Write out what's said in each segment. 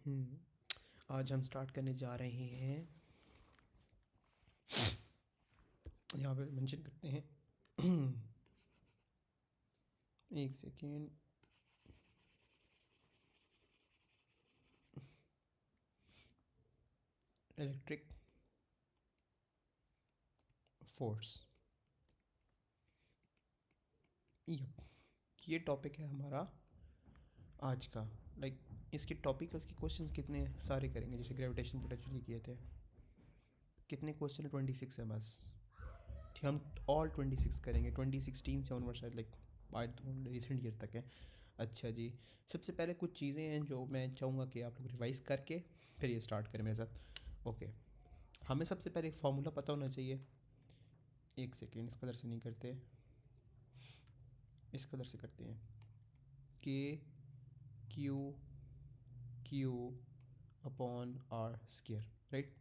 आज हम स्टार्ट करने जा रहे हैं, यहाँ पे मेंशन करते हैं एक सेकेंड। इलेक्ट्रिक फोर्स, ये टॉपिक है हमारा आज का। इसके टॉपिक, इसके क्वेश्चंस कितने सारे करेंगे, जैसे ग्रेविटेशन पोटेंशियल किए थे। कितने क्वेश्चन? 26 है बस। ठीक, हम ऑल 26 करेंगे। 2016 से ऑनवर्ड शायद रिसेंट ईयर तक है। अच्छा जी, सबसे पहले कुछ चीज़ें हैं जो मैं चाहूँगा कि आप लोग रिवाइज़ करके फिर ये स्टार्ट करें मेरे साथ। ओके, हमें सबसे पहले एक फार्मूला पता होना चाहिए। एक सेकेंड, इस कदर से नहीं करते, इस कदर से करते हैं। K Q upon R square, right.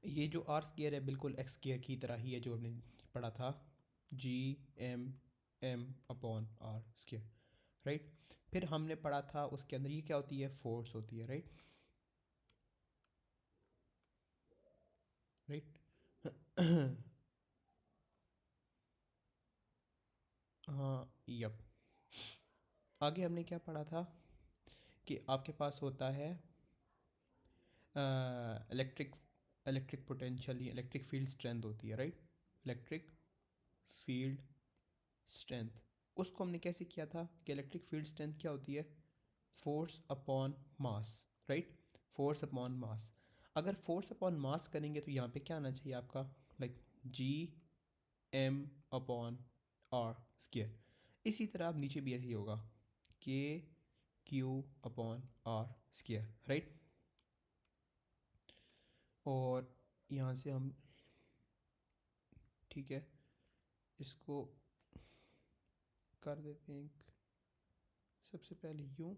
ये जो आर स्क्वायर है बिल्कुल एक्स स्क्वायर की तरह ही है, जो हमने पढ़ा था, G M upon R square, right. फिर हमने पढ़ा था उसके अंदर ये क्या होती है, फोर्स होती है, राइट। हाँ, यप। आगे हमने क्या पढ़ा था कि आपके पास होता है electric electric potential, electric field strength होती है, राइट। इलेक्ट्रिक फील्ड स्ट्रेंथ, उसको हमने कैसे किया था कि इलेक्ट्रिक फील्ड स्ट्रेंथ क्या होती है, force upon mass, right. Force upon mass. अगर फोर्स अपॉन मास करेंगे तो यहाँ पे क्या आना चाहिए आपका, G M upon R square. इसी तरह अब नीचे भी ऐसे ही होगा, K Q upon R square, right. और यहाँ से हम, ठीक है, इसको कर देते हैं सबसे पहले यूँ,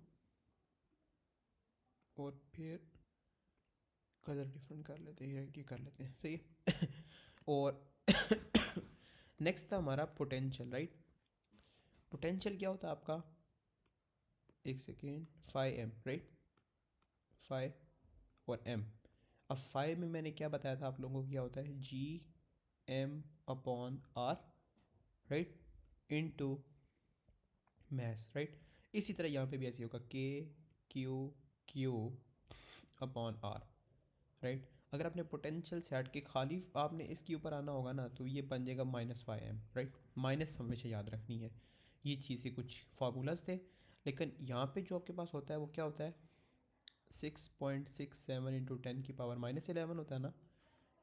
और फिर कलर डिफरेंट कर लेते हैं, राइट, ये कर लेते हैं, सही है। और नेक्स्ट था हमारा पोटेंशियल, राइट। पोटेंशियल क्या होता है आपका, एक सेकेंड, 5m, राइट, 5 और m। अब 5 में मैंने क्या बताया था आप लोगों को, क्या होता है, G M upon R, right, into mass, right. इसी तरह यहाँ पे भी ऐसे होगा, K Q upon R, right. अगर आपने पोटेंशियल से हट के खाली आपने इसके ऊपर आना होगा ना, तो ये बन जाएगा -5m, राइट। माइनस हमेशा याद रखनी है। ये चीज़ के कुछ फार्मूलाज थे, लेकिन यहाँ पे जो आपके पास होता है वो क्या होता है, 6.67 इंटू 10⁻11 होता है ना।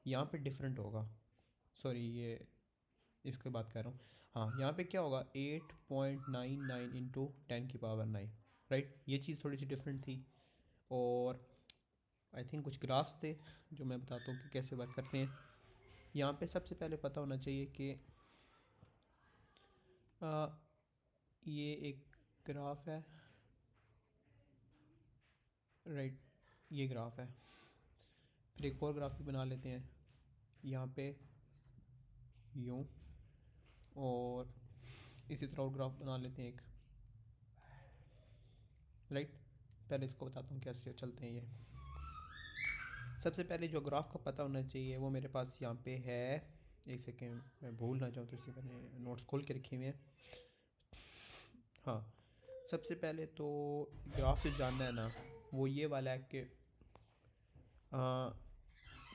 यहाँ पे डिफरेंट होगा, सॉरी, ये इसके बात कर रहा हूँ। हाँ, यहाँ पे क्या होगा, 8.99 इंटू 10⁹, राइट। ये चीज़ थोड़ी सी डिफरेंट थी। और आई थिंक कुछ ग्राफ्स थे जो मैं बताता हूँ कि कैसे वर्क करते हैं। यहाँ पे सबसे पहले पता होना चाहिए कि ये एक ग्राफ है, राइट, ये ग्राफ है। फिर एक और ग्राफ भी बना लेते हैं यहाँ पे यूँ, और इसी तरह और ग्राफ बना लेते हैं एक, राइट। पहले इसको बताता हूँ कैसे चलते हैं ये। सबसे पहले जो ग्राफ का पता होना चाहिए वो मेरे पास यहाँ पे है, एक सेकेंड मैं भूल ना जाऊँ, तो इससे मैंने नोट्स खोल के रखे हुए हैं। हाँ, सबसे पहले तो ग्राफ जो जानना है ना, वो ये वाला है कि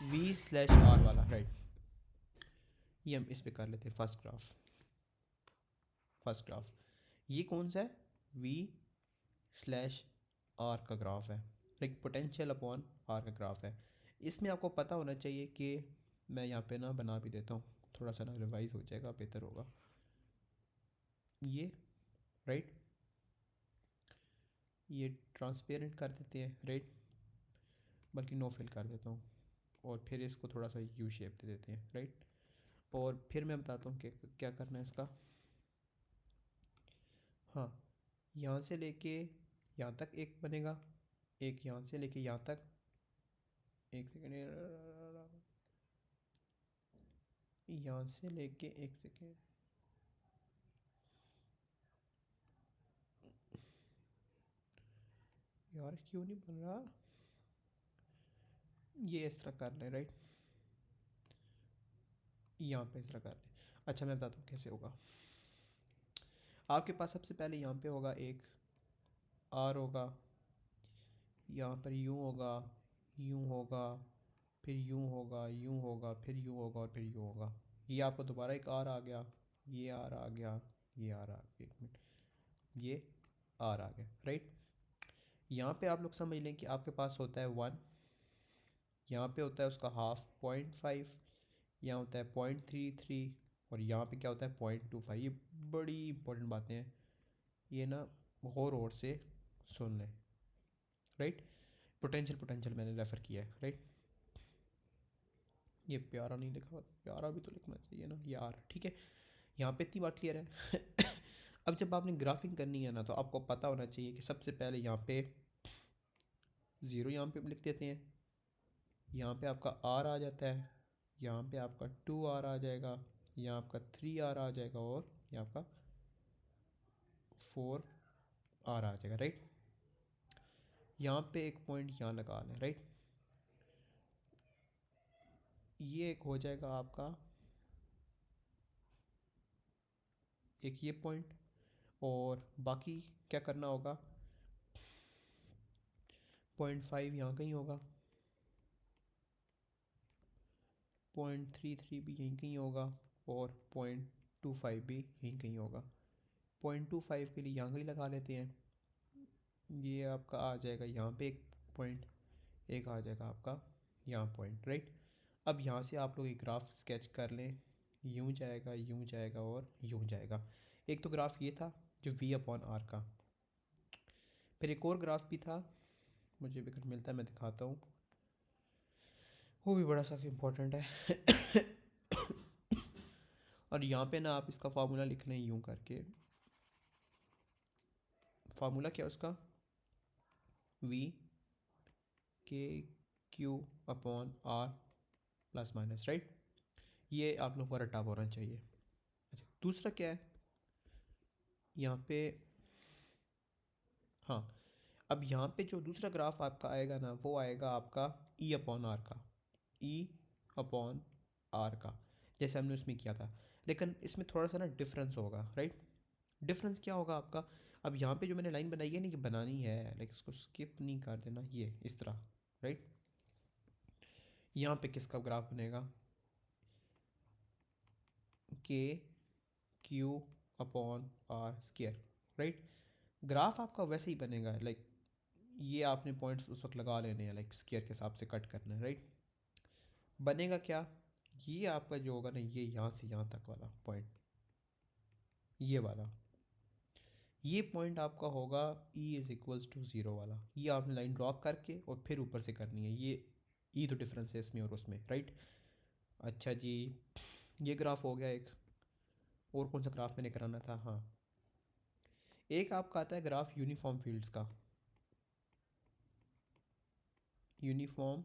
V/R वाला, राइट। ये हम इस पे कर लेते हैं, फर्स्ट ग्राफ ये कौन सा है, V/R का ग्राफ है, लाइक पोटेंशियल अपॉन आर का ग्राफ है। इसमें आपको पता होना चाहिए कि मैं यहाँ पे ना बना भी देता हूँ, थोड़ा सा ना रिवाइज हो जाएगा, बेहतर होगा ये, राइट। ये ट्रांसपेरेंट कर देते हैं, राइट, बल्कि नो फिल कर देता हूँ, और फिर इसको थोड़ा सा यू शेप दे देते हैं, राइट। और फिर मैं बताता हूँ कि क्या करना है इसका। हाँ, यहाँ से लेके यहाँ तक एक बनेगा, एक यहाँ से लेके यहाँ तक, एक सेकेंड, यहाँ से लेके, एक सेकेंड, यार क्यों नहीं बन रहा, ये इस तरह कर लें, राइट, यहाँ पे इस तरह कर लें। अच्छा मैं बताता हूँ कैसे होगा। आपके पास सबसे पहले यहाँ पे होगा एक आर होगा, यहाँ पर यूँ होगा, यूँ होगा, फिर यूँ होगा, यूँ होगा, फिर यूँ होगा और फिर यूँ होगा। ये आपको दोबारा एक आर आ गया, ये आर आ गया, ये आर आ गया, एक मिनट, ये आर आ गया, राइट। यहाँ पे आप लोग समझ लें कि आपके पास होता है 1, यहाँ पे होता है उसका हाफ 0.5, यहाँ होता है 0.33 और यहाँ पे क्या होता है 0.25। ये बड़ी इंपॉर्टेंट बातें हैं, ये ना गौर से सुन लें, राइट। पोटेंशियल पोटेंशियल मैंने रेफ़र किया है, राइट। ये प्यारा नहीं लिखा हुआ, प्यारा भी तो लिखना चाहिए ना यार, ठीक है। यहाँ पे इतनी बात क्लियर है। अब जब आपने ग्राफिंग करनी है ना तो आपको पता होना चाहिए कि सबसे पहले यहाँ पे 0 यहाँ पे लिख देते हैं, यहाँ पे आपका आर आ जाता है, यहाँ पे आपका 2 आर आ जाएगा, यहाँ आपका 3 आर आ जाएगा और यहाँ आपका 4 आर आ जाएगा, राइट। यहाँ पे एक पॉइंट यहाँ लगा लें, राइट। ये एक हो जाएगा आपका एक ये पॉइंट, और बाकी क्या करना होगा, 0.5 यहाँ कहीं होगा, 0.33 भी यहीं कहीं होगा और 0.25 भी यहीं कहीं होगा। 0.25 के लिए यहाँ कहीं लगा लेते हैं, ये आपका आ जाएगा यहाँ पे एक पॉइंट, एक आ जाएगा आपका यहाँ पॉइंट, राइट। अब यहाँ से आप लोग एक ग्राफ स्केच कर लें, यूँ जाएगा, यूँ जाएगा और यूँ जाएगा। एक तो ग्राफ ये था जो V/R का, फिर एक और ग्राफ भी था, मुझे भी अगर मिलता है मैं दिखाता हूँ, वो भी बड़ा सा इम्पोर्टेंट है। और यहाँ पे ना आप इसका फार्मूला लिख लें यूँ करके, फार्मूला क्या है उसका, V/Q/R प्लस माइनस, राइट। ये आप लोगों को रटा हुआ होना चाहिए। अच्छा दूसरा क्या है यहाँ पे, हाँ अब यहाँ पे जो दूसरा ग्राफ आपका आएगा ना वो आएगा आपका E/R का, E/R का, जैसे हमने उसमें किया था, लेकिन इसमें थोड़ा सा ना डिफरेंस होगा, राइट। डिफरेंस क्या होगा आपका, अब यहाँ पे जो मैंने लाइन बनाई है ना ये बनानी है, लाइक इसको स्किप नहीं कर देना, ये इस तरह, राइट। यहाँ पे किसका ग्राफ बनेगा, K/Q/R स्क्वायर, राइट। ग्राफ आपका वैसे ही बनेगा, लाइक ये आपने पॉइंट्स उस वक्त लगा लेने हैं, लाइक स्क्वायर के हिसाब से कट करना है, राइट। बनेगा क्या, ये आपका जो होगा ना ये यहाँ से यहाँ तक वाला पॉइंट, ये वाला, ये पॉइंट आपका होगा E=0 वाला। ये आपने लाइन ड्रॉ करके और फिर ऊपर से करनी है, ये तो डिफरेंस है इसमें और उसमें, राइट। अच्छा जी, ये ग्राफ हो गया एक, और कौन सा ग्राफ मैंने कराना था, हाँ एक आपका आता है ग्राफ यूनिफॉर्म फील्ड्स का, यूनिफॉर्म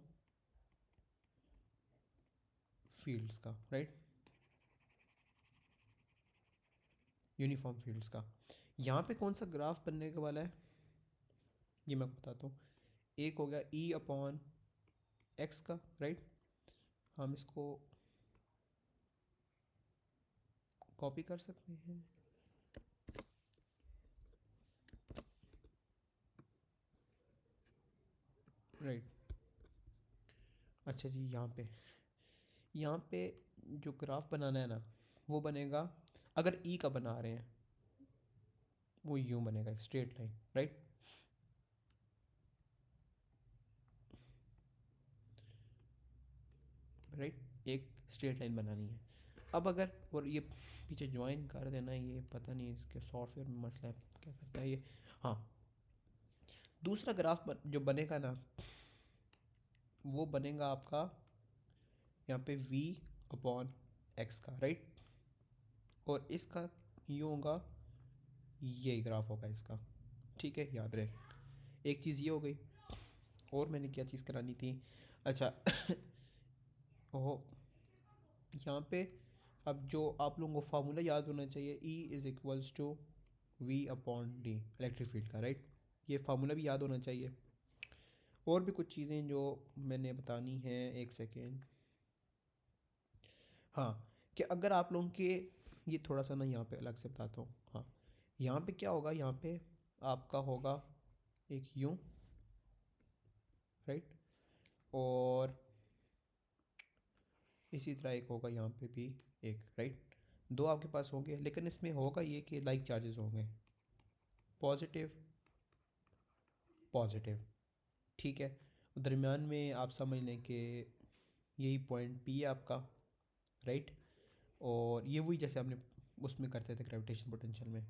फील्ड्स का, राइट, यूनिफॉर्म फील्ड्स का। यहाँ पे कौन सा ग्राफ बनने के वाला है ये मैं बताता हूँ। एक हो गया E/X का, राइट। हम इसको कॉपी कर सकते हैं, राइट। अच्छा जी, यहाँ पे जो ग्राफ बनाना है ना वो बनेगा, अगर ई का बना रहे हैं वो यूँ बनेगा, स्ट्रेट लाइन, राइट। राइट एक स्ट्रेट लाइन बनानी है। अब अगर और ये पीछे ज्वाइन कर देना, ये पता नहीं इसके सॉफ्टवेयर में मसला है, क्या करता है ये, हाँ दूसरा ग्राफ जो बनेगा ना वो बनेगा आपका यहाँ पे V/X का, राइट। और इसका यूँ होगा, ये ग्राफ होगा इसका, ठीक है याद रहे। एक चीज़ ये हो गई, और मैंने क्या चीज़ करानी थी, अच्छा ओह यहाँ पे अब जो आप लोगों को फार्मूला याद होना चाहिए, E=V/D इलेक्ट्रिक फील्ड का, राइट। ये फार्मूला भी याद होना चाहिए। और भी कुछ चीज़ें जो मैंने बतानी हैं, एक सेकेंड। हाँ, कि अगर आप लोगों के, ये थोड़ा सा ना यहाँ पे अलग से बताता हूँ। हाँ, यहाँ पे क्या होगा, यहाँ पे आपका होगा एक यूँ, राइट, और इसी तरह एक होगा यहाँ पे भी एक, राइट। दो आपके पास होंगे, लेकिन इसमें होगा ये कि लाइक चार्जेस होंगे, पॉजिटिव पॉजिटिव, ठीक है। दरमियान में आप समझ लें कि यही पॉइंट पी है आपका, राइट। और ये वही जैसे हमने उसमें करते थे ग्रेविटेशन पोटेंशियल में,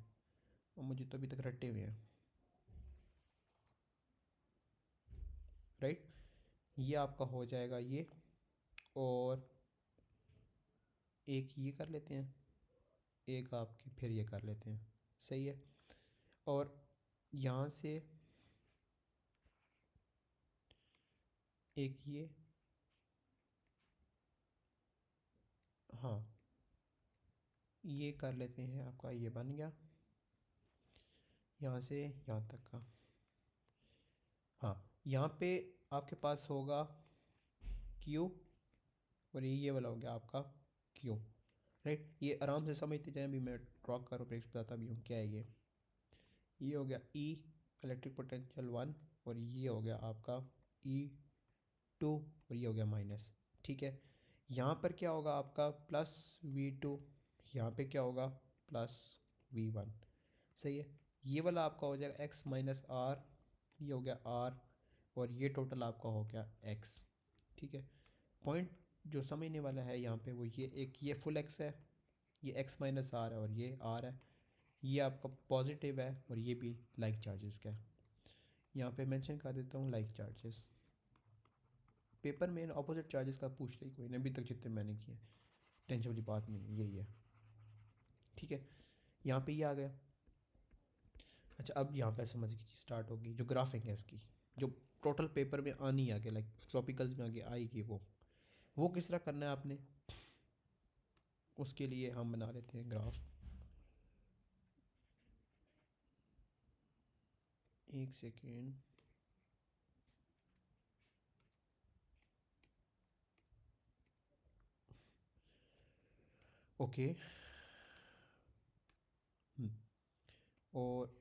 और मुझे तो अभी तक रट्टे हुए हैं, राइट। ये आपका हो जाएगा ये, और एक ये कर लेते हैं, एक आपकी फिर ये कर लेते हैं, सही है। और यहाँ से एक ये, हाँ, ये कर लेते हैं, आपका ये बन गया यहाँ से यहाँ तक का। हाँ, यहाँ पे आपके पास होगा क्यू, और ये वाला हो गया आपका क्यू, राइट। ये आराम से समझते जाएं, अभी मैं ड्रॉ कर ब्रेक्स बताता भी हूँ क्या है ये हो गया ई इलेक्ट्रिक पोटेंशियल 1, और ये हो गया आपका E2, और ये हो गया माइनस, ठीक है। यहाँ पर क्या होगा आपका +V2, यहाँ पे क्या होगा +V1, सही है। ये वाला आपका हो जाएगा x माइनस आर, ये हो गया आर, और ये टोटल आपका हो गया x, ठीक है। पॉइंट जो समझने वाला है यहाँ पे वो ये, एक ये फुल x है, ये x माइनस आर है, और ये r है, ये आपका पॉजिटिव है, और ये भी लाइक चार्जेस का है। यहाँ पे मेंशन कर देता हूँ लाइक चार्जेस। पेपर में अपोजिट चार्जेस का पूछते ही कोई नहीं अभी तक जितने मैंने किए, टेंशन वाली बात नहीं है, यही है, ठीक है। यहाँ पे ये आ गया। अच्छा, अब यहाँ पे समझ की चीज़ स्टार्ट होगी, जो ग्राफिंग है इसकी, जो टोटल पेपर में आनी आगे, लाइक टॉपिकल्स में आगे आएगी, वो किस तरह करना है आपने, उसके लिए हम बना लेते हैं ग्राफ। एक सेकेंड, ओके। और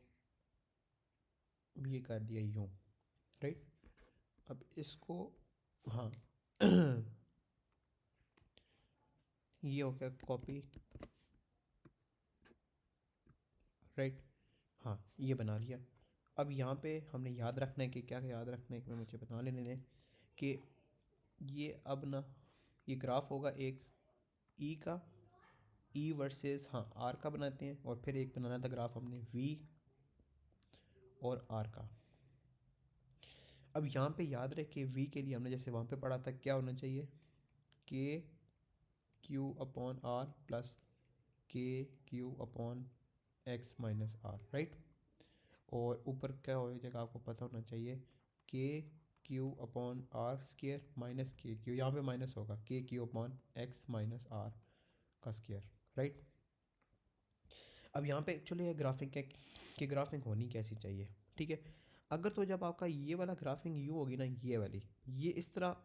ये कर दिया यूँ, राइट। अब इसको, हाँ ये हो गया कॉपी, राइट। हाँ, ये बना लिया। अब यहाँ पे हमने याद रखना है कि क्या याद रखना है, कि मैं मुझे बता लेने दें कि ये अब ना, ये ग्राफ होगा एक ई का, ई वर्सेस हाँ आर का बनाते हैं, और फिर एक बनाना था ग्राफ हमने वी और आर का। अब यहाँ पे याद रहे वी के लिए हमने जैसे वहाँ पे पढ़ा था क्या होना चाहिए, K Q upon R plus K Q upon X minus R, right. और ऊपर क्या हो जाएगा आपको पता होना चाहिए, K Q upon R square minus K Q, यहाँ पे माइनस होगा K Q upon X minus R का स्केयर, राइट। अब यहाँ पे एक्चुअली ग्राफिंग की ग्राफिंग होनी कैसी चाहिए, ठीक है। अगर तो जब आपका ये वाला ग्राफिंग यू होगी ना, ये वाली, ये इस तरह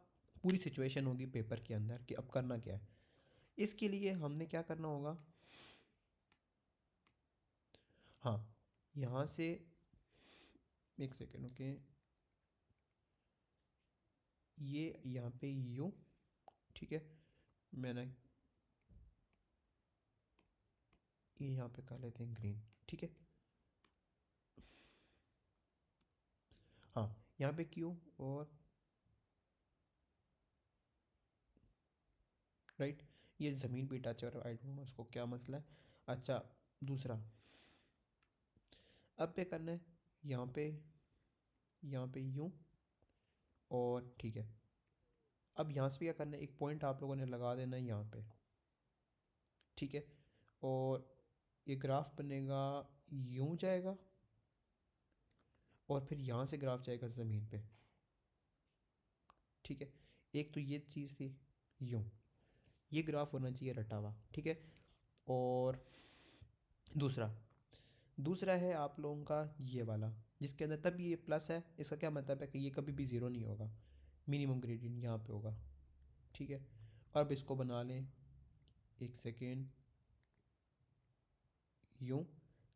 पूरी सिचुएशन होगी पेपर के अंदर कि अब करना क्या है, इसके लिए हमने क्या करना होगा। हाँ, यहाँ से एक सेकेंड, ओके, ये यहाँ पे यू, ठीक है। मैंने ये यहाँ पे कर लेते हैं ग्रीन, ठीक है। हाँ, यहाँ पे क्यू और राइट, ये ज़मीन पे टच कर रहा है, आई डोंट नो उसको क्या मसला है। अच्छा, दूसरा अब पे करना है, यहाँ पे, यहाँ पे यूँ, और ठीक है। अब यहाँ से भी क्या करना है, एक पॉइंट आप लोगों ने लगा देना है यहाँ पे, ठीक है। और ये ग्राफ बनेगा, यूँ जाएगा, और फिर यहाँ से ग्राफ जाएगा ज़मीन पे, ठीक है। एक तो ये चीज़ थी, यूँ ये ग्राफ होना चाहिए रटा हुआ, ठीक है। और दूसरा दूसरा है आप लोगों का ये वाला, जिसके अंदर तब ये प्लस है, इसका क्या मतलब है कि ये कभी भी ज़ीरो नहीं होगा, मिनिमम ग्रेडियंट यहाँ पे होगा। ठीक है, अब इसको बना लें, एक सेकेंड, यूँ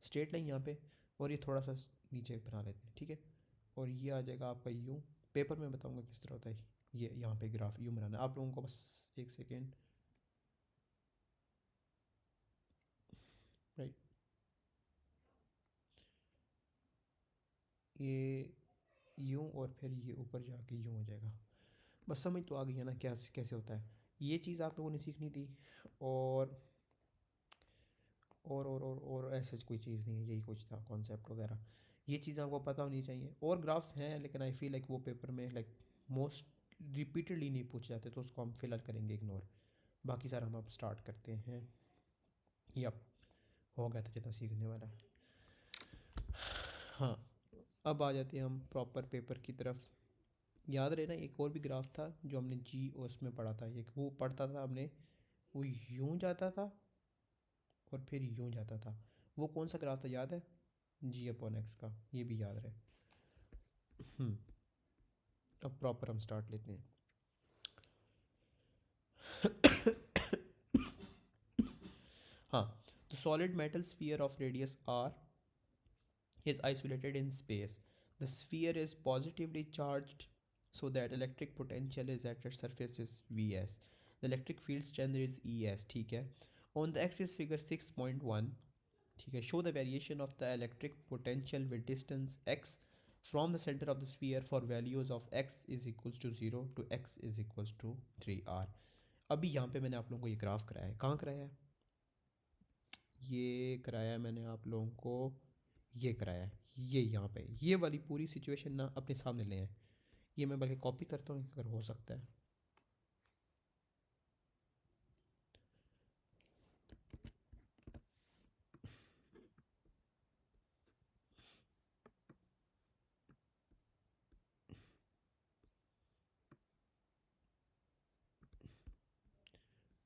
स्ट्रेट लाइन यहाँ पे, और ये थोड़ा सा नीचे बना लेते हैं। ठीक है, और ये आ जाएगा आपका यूँ। पेपर में बताऊँगा किस तरह होता है, ये यहाँ पे ग्राफ यूँ बनाना है आप लोगों को, बस एक सेकेंड, राइट। ये यूँ और फिर ये ऊपर जाके यूँ हो जाएगा। बस समझ तो आ गई है ना क्या कैसे होता है, ये चीज़ आप लोगों ने सीखनी थी। और और ऐसा कोई चीज़ नहीं है, यही कुछ था कॉन्सेप्ट वगैरह, ये चीज़ आपको पता होनी चाहिए। और ग्राफ्स हैं लेकिन आई फील लाइक वो पेपर में लाइक मोस्ट रिपीटेडली नहीं पूछे जाते, तो उसको हम फिलहाल करेंगे इग्नोर। बाकी सारा हम अब स्टार्ट करते हैं। यप, हो गया था जितना सीखने वाला। हाँ, अब आ जाते हैं हम प्रॉपर पेपर की तरफ। याद रहे ना, एक और भी ग्राफ था जो हमने जी और उसमें पढ़ा था, एक वो पढ़ता था हमने, वो यूँ जाता था और फिर यूँ जाता था। वो कौन सा ग्राफ था याद है? जी अपॉन एक्स का, ये भी याद रहे। अब प्रॉपर हम स्टार्ट लेते हैं। हाँ, the solid metal sphere of radius r is isolated in space. The sphere is positively charged so that electric potential is at its surface is Vs. The electric field strength is Es, ठीक है। On the axis figure 6.1, ठीक है, show the variation of the electric potential with distance x from the center of the sphere for values of x is equals to 0 to x is equals to 3r। अभी यहाँ पे मैंने आप लोगों को ये ग्राफ कराया है, कहाँ कराया है? ये कराया है मैंने आप लोगों को, ये कराया है, ये यहाँ पे ये वाली पूरी सिचुएशन ना अपने सामने ले आए। ये मैं बल्कि कॉपी करता हूँ अगर हो सकता है।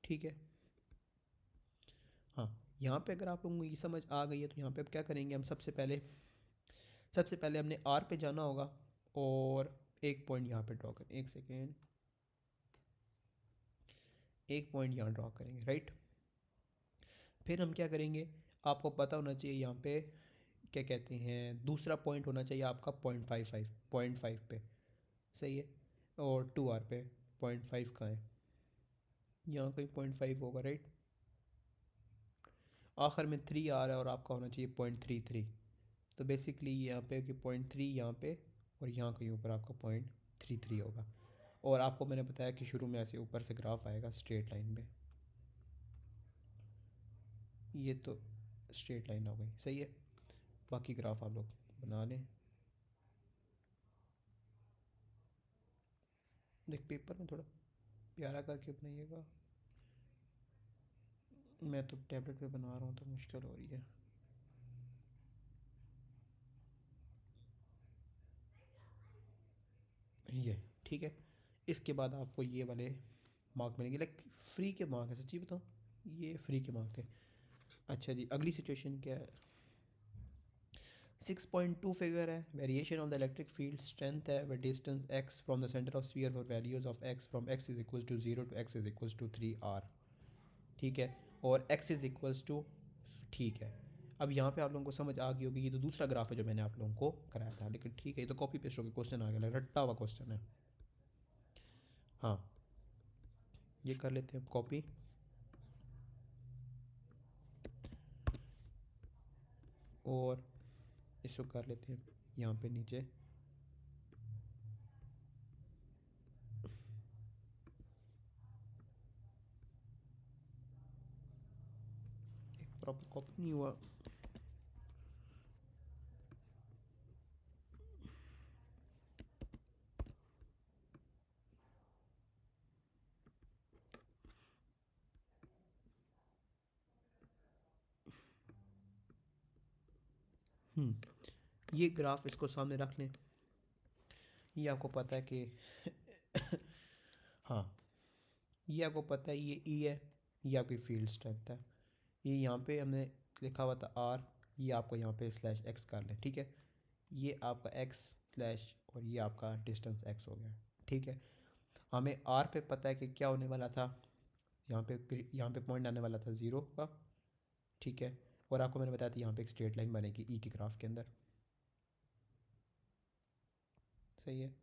ठीक है, हाँ, यहाँ पे अगर आप लोगों को ये समझ आ गई है तो यहाँ पे अब क्या करेंगे हम, सबसे पहले हमने आर पे जाना होगा और एक पॉइंट यहाँ पे ड्रॉ करें, एक सेकेंड, एक पॉइंट यहाँ ड्रॉ करेंगे, राइट। फिर हम क्या करेंगे, आपको पता होना चाहिए यहाँ पे क्या कहते हैं, दूसरा पॉइंट होना चाहिए आपका 0.55, 0.5 पे, सही है। और 2r पे 0.5 कहाँ है, यहाँ कहीं 0.5 होगा, राइट। आखिर में 3 आ रहा है और आपका होना चाहिए 0.33। तो बेसिकली यहाँ पे कि 0.3 यहाँ पे और यहाँ कहीं ऊपर आपका 0.33 होगा। और आपको मैंने बताया कि शुरू में ऐसे ऊपर से ग्राफ आएगा स्ट्रेट लाइन में, ये तो स्ट्रेट लाइन हो गई, सही है। बाकी ग्राफ आप लोग बना लें। देख पेपर में थोड़ा प्यारा करके बनाइएगा, मैं तो टैबलेट पे बना रहा हूँ तो मुश्किल हो रही है। ये ठीक है, इसके बाद आपको ये वाले मार्क मिलेंगे, लाइक फ्री के मार्क है, सच्ची बताऊँ ये फ्री के मार्क थे। अच्छा जी, अगली सिचुएशन क्या है, 6.2 फिगर है, variation of the electric field strength है with distance x from the centre of sphere for values of x from x is equals to 0 to x is equals to 3r। ठीक है, और x is equals to, ठीक है। अब यहाँ पे आप लोगों को समझ आ गई होगी, ये तो दूसरा ग्राफ है जो मैंने आप लोगों को कराया था, लेकिन ठीक है ये तो कॉपी पेस्ट होकर क्वेश्चन आ गया, रट्टा हुआ क्वेश्चन है। हाँ, ये कर लेते हैं कॉपी, और इसको कर लेते हैं यहाँ पे नीचे, एक प्रॉपर कॉपी नहीं हुआ। ये ग्राफ इसको सामने रख लें, ये आपको पता है कि हाँ, ये आपको पता है ये ई है, ये आपकी फील्ड स्ट्रेंथ है। ये यहाँ पे हमने लिखा हुआ था आर, ये आपको यहाँ पे स्लैश एक्स कर लें, ठीक है। ये आपका एक्स स्लैश और ये आपका डिस्टेंस एक्स हो गया, ठीक है। हमें आर पे पता है कि क्या होने वाला था, यहाँ पे पॉइंट आने वाला था ज़ीरो का, ठीक है। और आपको मैंने बताया था यहाँ पे एक स्ट्रेट लाइन बनेगी ई की ग्राफ के अंदर, सही है,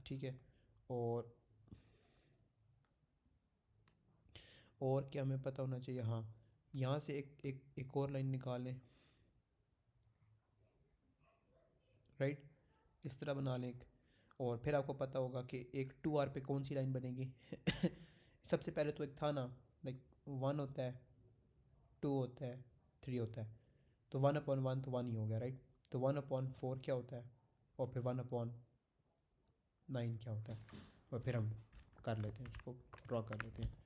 ठीक है। और क्या हमें पता होना चाहिए, हाँ, यहाँ से एक और लाइन निकालें, राइट, इस तरह बना लें एक। और फिर आपको पता होगा कि एक टू आर पे कौन सी लाइन बनेगी। सबसे पहले तो एक था ना, लाइक वन होता है, टू होता है, थ्री होता है, तो वन अपॉन वन तो वन ही हो गया, राइट। तो वन अपॉन फोर क्या होता है, और फिर वन अपॉन नाइन क्या होता है, और फिर हम कर लेते हैं, उसको ड्रॉ कर लेते हैं।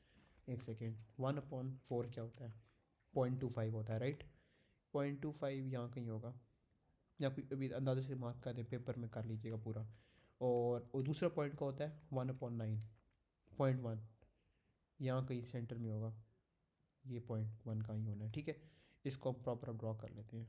एक सेकेंड, वन अपॉन फोर क्या होता है, 0.25 होता है, राइट। 0.25 यहाँ कहीं होगा, या कोई अभी अंदाजे से मार्क कर दें, पेपर में कर लीजिएगा पूरा। और दूसरा पॉइंट का होता है 1/9, 0.1, यहाँ कहीं सेंटर में होगा, ये 0.1 का ही होना है, ठीक है। इसको हम प्रॉपर ड्रॉ कर लेते हैं,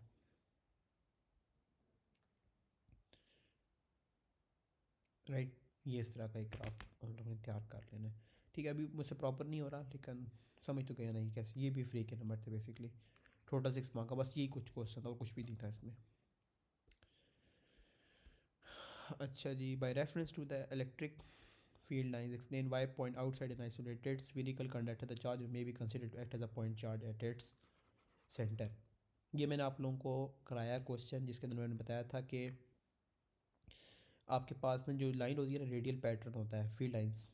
राइट। ये इस तरह का एक ग्राफ हम लोगों ने तैयार कर लेना है, ठीक है। अभी मुझसे प्रॉपर नहीं हो रहा, लेकिन समझ तो गया नहीं कैसे, ये भी फ्री के नंबर थे बेसिकली, टोटल 6 मार्क का, बस यही कुछ क्वेश्चन था और कुछ भी नहीं था इसमें। अच्छा जी, by reference to the electric field lines explain why point outside an isolated spherical conductor the charge may be considered to act as a point charge at its center। ये मैंने आप लोगों को कराया क्वेश्चन, जिसके अंदर मैंने बताया था कि आपके पास में जो लाइन होती है ना, रेडियल पैटर्न होता है, field lines,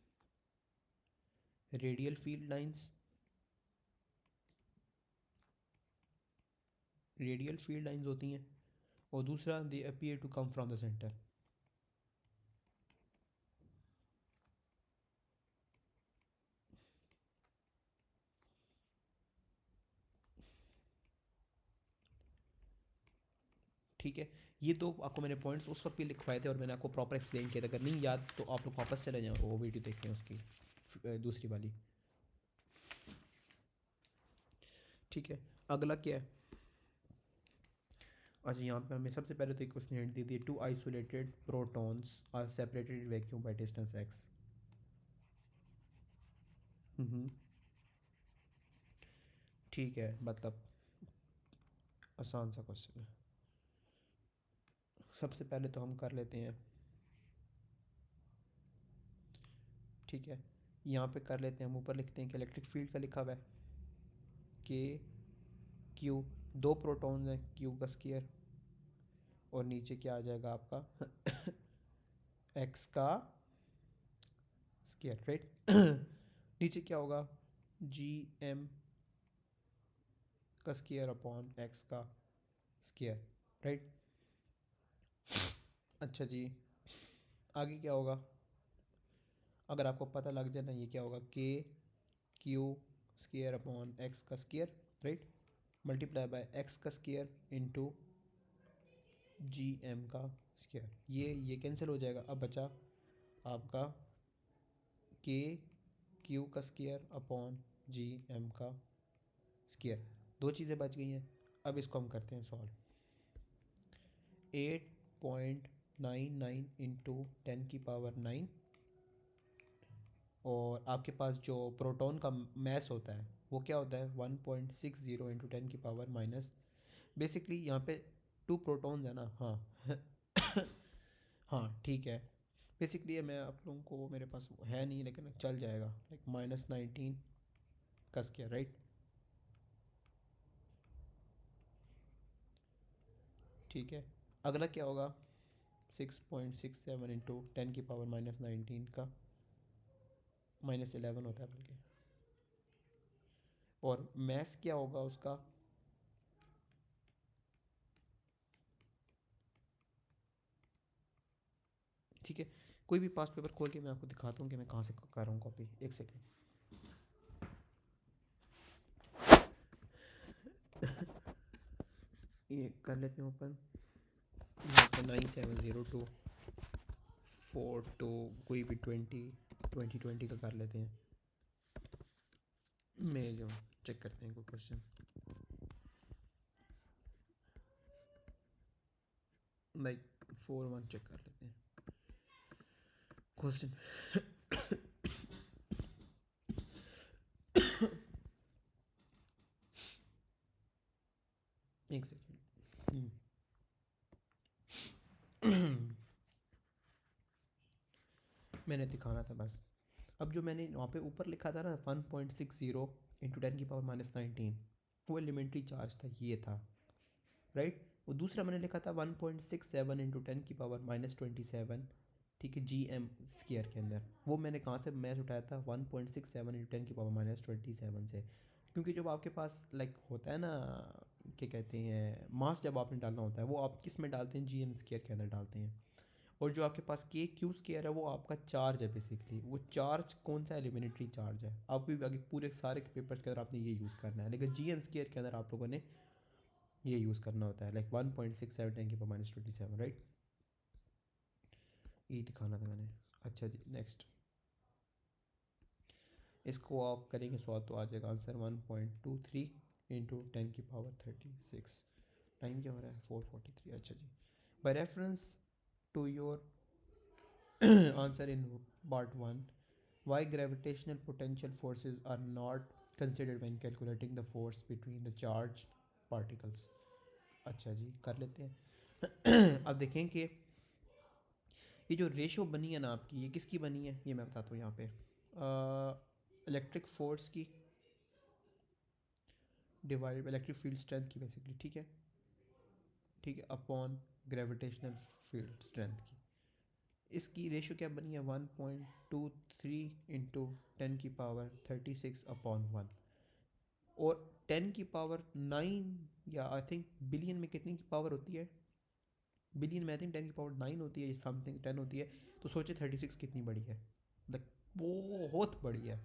radial field lines, radial field lines होती हैं। और दूसरा, they appear to come from the centre. ठीक है, ये दो आपको मैंने पॉइंट्स उस वक्त भी लिखवाए थे और मैंने आपको प्रॉपर एक्सप्लेन किया था। अगर नहीं याद तो आप लोग वापस चले जाएँ, वो वीडियो देखें उसकी, दूसरी वाली, ठीक है। अगला क्या है, अच्छा, यहाँ पे हमें सबसे पहले तो एक क्वेश्चन हिंट दी थी, two isolated protons are separated vacuum by distance X. ठीक है, मतलब आसान सा क्वेश्चन है। सबसे पहले तो हम कर लेते हैं, ठीक है, यहाँ पे कर लेते हैं, हम ऊपर लिखते हैं कि इलेक्ट्रिक फील्ड का लिखा हुआ है के क्यू, दो प्रोटॉन्स हैं, क्यू का स्क्वायर, और नीचे क्या आ जाएगा आपका, एक्स का स्क्वायर, राइट। नीचे क्या होगा, जी एम का स्क्वायर अपॉन एक्स का स्क्वायर, राइट। अच्छा जी, आगे क्या होगा, अगर आपको पता लग जाए ना, ये क्या होगा, K Q square upon x का square, right, multiply by x का स्क्वायर इंटू जी एम का स्क्वायर। ये कैंसिल हो जाएगा, अब बचा आपका के क्यू का स्क्वायर अपॉन जी एम का स्क्वायर। दो चीज़ें बच गई हैं, अब इसको हम करते हैं सॉल्व। 8.99 इंटू 10⁹ और आपके पास जो प्रोटॉन का मैस होता है वो क्या होता है, 1.60 इंटू 10⁻⁻, बेसिकली यहाँ पे टू प्रोटॉन्स है ना, हाँ। हाँ, ठीक है। बेसिकली ये मैं आप लोगों को, मेरे पास है नहीं लेकिन चल जाएगा, लाइक -19 का स्क्वायर, राइट। ठीक है, अगला क्या होगा, 6.67 इंटू 10⁻⁻19 का -11 होता है बल्कि, और मैस क्या होगा उसका, ठीक है। कोई भी पास पेपर खोल के मैं आपको दिखाता हूँ कि मैं कहाँ से कर रहा हूँ कॉपी, एक सेकेंड। ये कर लेते हैं ओपन, यहाँ पर 9702 कोई भी 20 का कर लेते हैं, मैं जो चेक करते हैं कोई क्वेश्चन। लाइक 4 1 चेक कर लेते हैं क्वेश्चन। एक सेकेंड। मैंने दिखाना था बस। अब जो मैंने वहाँ पे ऊपर लिखा था ना 1.60 इंटू 10⁻⁻19, वो एलिमेंट्री चार्ज था, ये था राइट। वो दूसरा मैंने लिखा था 1.67 इंटू 10⁻⁻27, ठीक है, GM² के अंदर। वो मैंने कहाँ से मैथ उठाया था? 1.67 इंटू 10⁻⁻27 से। क्योंकि जब आपके पास लाइक होता है ना, क्या कहते हैं, मास जब आपने डालना होता है वो आप किस में डालते हैं? GM² के अंदर डालते हैं। और जो आपके पास KQ² है वो आपका चार्ज है बेसिकली। वो चार्ज कौन सा? एलिमिनेटरी चार्ज है। आप भी आगे पूरे सारे पेपर्स के अंदर आपने ये यूज़ करना है, लेकिन GM² के अंदर आप लोगों ने ये यूज़ करना होता है, लाइक 1.67 10⁻⁻27, राइट। ये दिखाना था मैंने। अच्छा जी, नेक्स्ट। इसको आप करेंगे सॉल्व तो आ जाएगा आंसर 1.23 इंटू 10⁻36। टाइम क्या हो रहा है? 4:43। अच्छा जी, by reference to your answer in part 1, why gravitational potential forces are not considered when calculating the force between the charged particles। अच्छा जी, कर लेते हैं। अब देखें कि ये जो रेशो बनी है ना आपकी, ये किसकी बनी है? ये मैं बताता हूँ यहाँ पे। इलेक्ट्रिक फोर्स की डिवाइड इलेक्ट्रिक फील्ड स्ट्रेंथ की बेसिकली, ठीक है, ठीक है, अपॉन ग्रेविटेशनल फील्ड स्ट्रेंथ की। इसकी रेशो क्या बनी है? 1.23 इंटू 10⁻36/1। और 10⁻9, या आई थिंक बिलियन में कितनी की पावर होती है? बिलियन में आई थिंक 10⁻9 होती है, समथिंग 10 होती है। तो सोचे 36 कितनी बड़ी है। बहुत बड़ी है।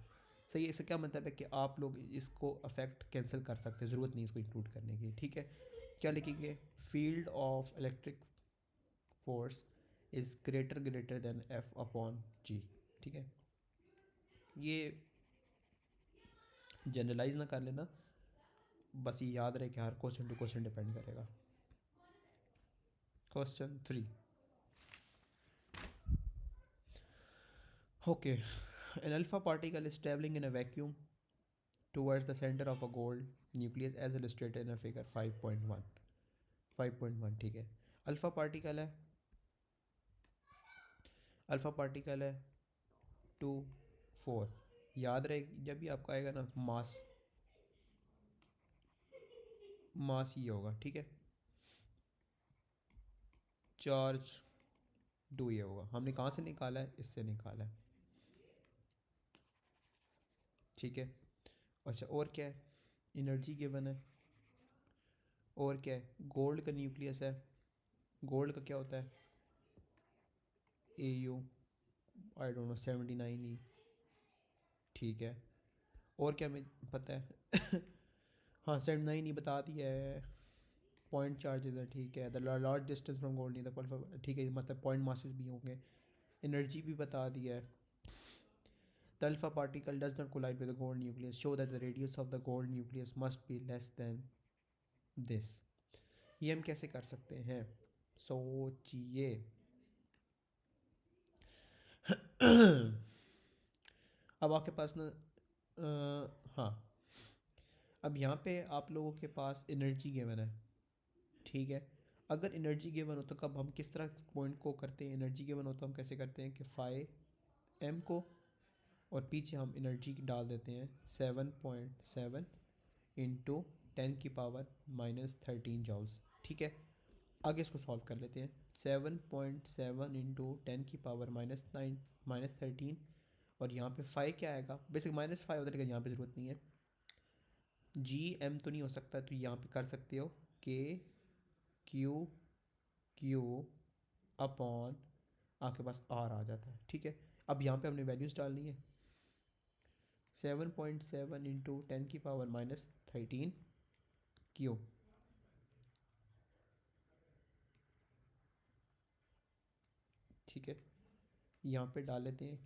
सही है। इससे क्या मतलब है कि आप लोग इसको अफेक्ट कैंसिल कर सकते हैं, ज़रूरत नहीं इसको इंक्लूड करने की, ठीक है। क्या लिखेंगे? Field of electric force is greater than F/G, ठीक है। ये जनरलाइज ना कर लेना, बस ये याद रहे कि हर क्वेश्चन टू क्वेश्चन डिपेंड करेगा। Question 3। Okay, an alpha particle is travelling in a vacuum towards the center of a gold nucleus as illustrated in a figure 5.1। 5.1, ठीक है। अल्फ़ा पार्टिकल है, अल्फ़ा पार्टिकल है 2 4। याद रहे जब भी आपका आएगा ना मास, मास ही होगा, ठीक है। चार्ज 2 ये होगा। हमने कहाँ से निकाला है? इससे निकाला है, ठीक है। अच्छा, और क्या है? एनर्जी गिवन है। और क्या है? गोल्ड का न्यूक्लियस है। गोल्ड का क्या होता है? AU I don't know 79E, ठीक है। और क्या हमें पता है? हाँ, 79E बता दिया है। पॉइंट चार्जेस है, ठीक है। The large distance from gold नहीं था, ठीक है, मतलब पॉइंट मासेस भी होंगे। एनर्जी भी बता दिया है। The alpha particle does not collide with the gold nucleus, show that the radius of the gold nucleus must be less than this. ये हम कैसे कर सकते हैं? सोचिए। अब आपके पास ना हाँ, अब यहाँ पे आप लोगों के पास एनर्जी गिवन है, ठीक है। अगर एनर्जी गिवन हो तो कब हम किस तरह पॉइंट को करते हैं? एनर्जी गिवन हो तो हम कैसे करते हैं कि 5m को, और पीछे हम एनर्जी डाल देते हैं 7.7 इंटू 10⁻⁻13 जॉल्स, ठीक है। आगे इसको सॉल्व कर लेते हैं। 7.7 इंटू 10⁻⁻9 -13, और यहाँ पे 5 क्या आएगा? बेसिक -5 होता है, लेकिन यहाँ पे ज़रूरत नहीं है। GM तो नहीं हो सकता, तो यहाँ पे कर सकते हो KQ अपॉन, आपके पास R आ जाता है, ठीक है। अब यहाँ पे हमने वैल्यूज़ डालनी है। 7.7 इंटू 10⁻⁻13 Q, ठीक है। यहाँ पे डाल लेते हैं